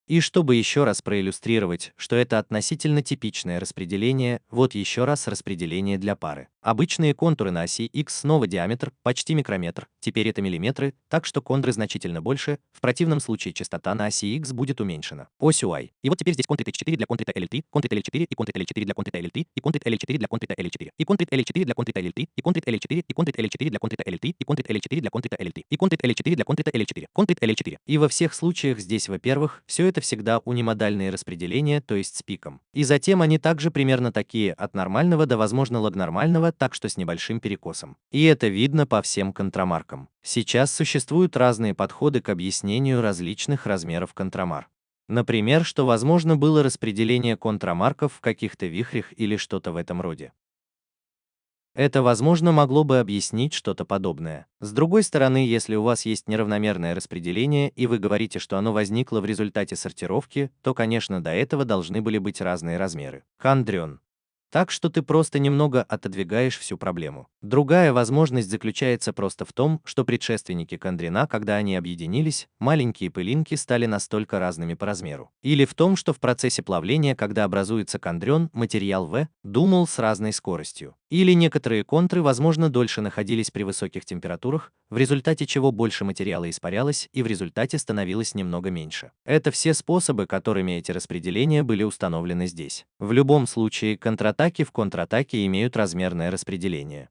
A: И чтобы еще раз проиллюстрировать, что это относительно типичное распределение, вот еще раз распределение для пары. Обычные контуры на оси X снова диаметр почти микрометр, теперь это миллиметры, так что контры значительно больше, в противном случае частота на оси X будет уменьшена. Ось Y. И вот теперь здесь контрит H4 для контрита L3, контрит L4 и контрит L4 для контрита L3, и контрит L4 для контрита L4, и контрит L4 для контрита L3, и контрит L4, и контрит L4 для контрита L3, и контрит L4 для контрита L3, и контрит L4 для контрита L4, контрит L4. И во всех случаях здесь, во-первых, все это всегда унимодальные распределения, то есть с пиком. И затем они также примерно такие от нормального до возможно логнормального, так что с небольшим перекосом. И это видно по всем контрамаркам. Сейчас существуют разные подходы к объяснению различных размеров контрамар. Например, что возможно было распределение контрамарков в каких-то вихрях или что-то в этом роде. Это, возможно, могло бы объяснить что-то подобное. С другой стороны, если у вас есть неравномерное распределение, и вы говорите, что оно возникло в результате сортировки, то, конечно, до этого должны были быть разные размеры. Кондрен. Так что ты просто немного отодвигаешь всю проблему. Другая возможность заключается просто в том, что предшественники кондрена, когда они объединились, маленькие пылинки стали настолько разными по размеру. Или в том, что в процессе плавления, когда образуется кондрен, материал В думал с разной скоростью. Или некоторые контры, возможно, дольше находились при высоких температурах, в результате чего больше материала испарялось и в результате становилось немного меньше. Это все способы, которыми эти распределения были установлены здесь. В любом случае, контратаки в контратаке имеют размерное распределение.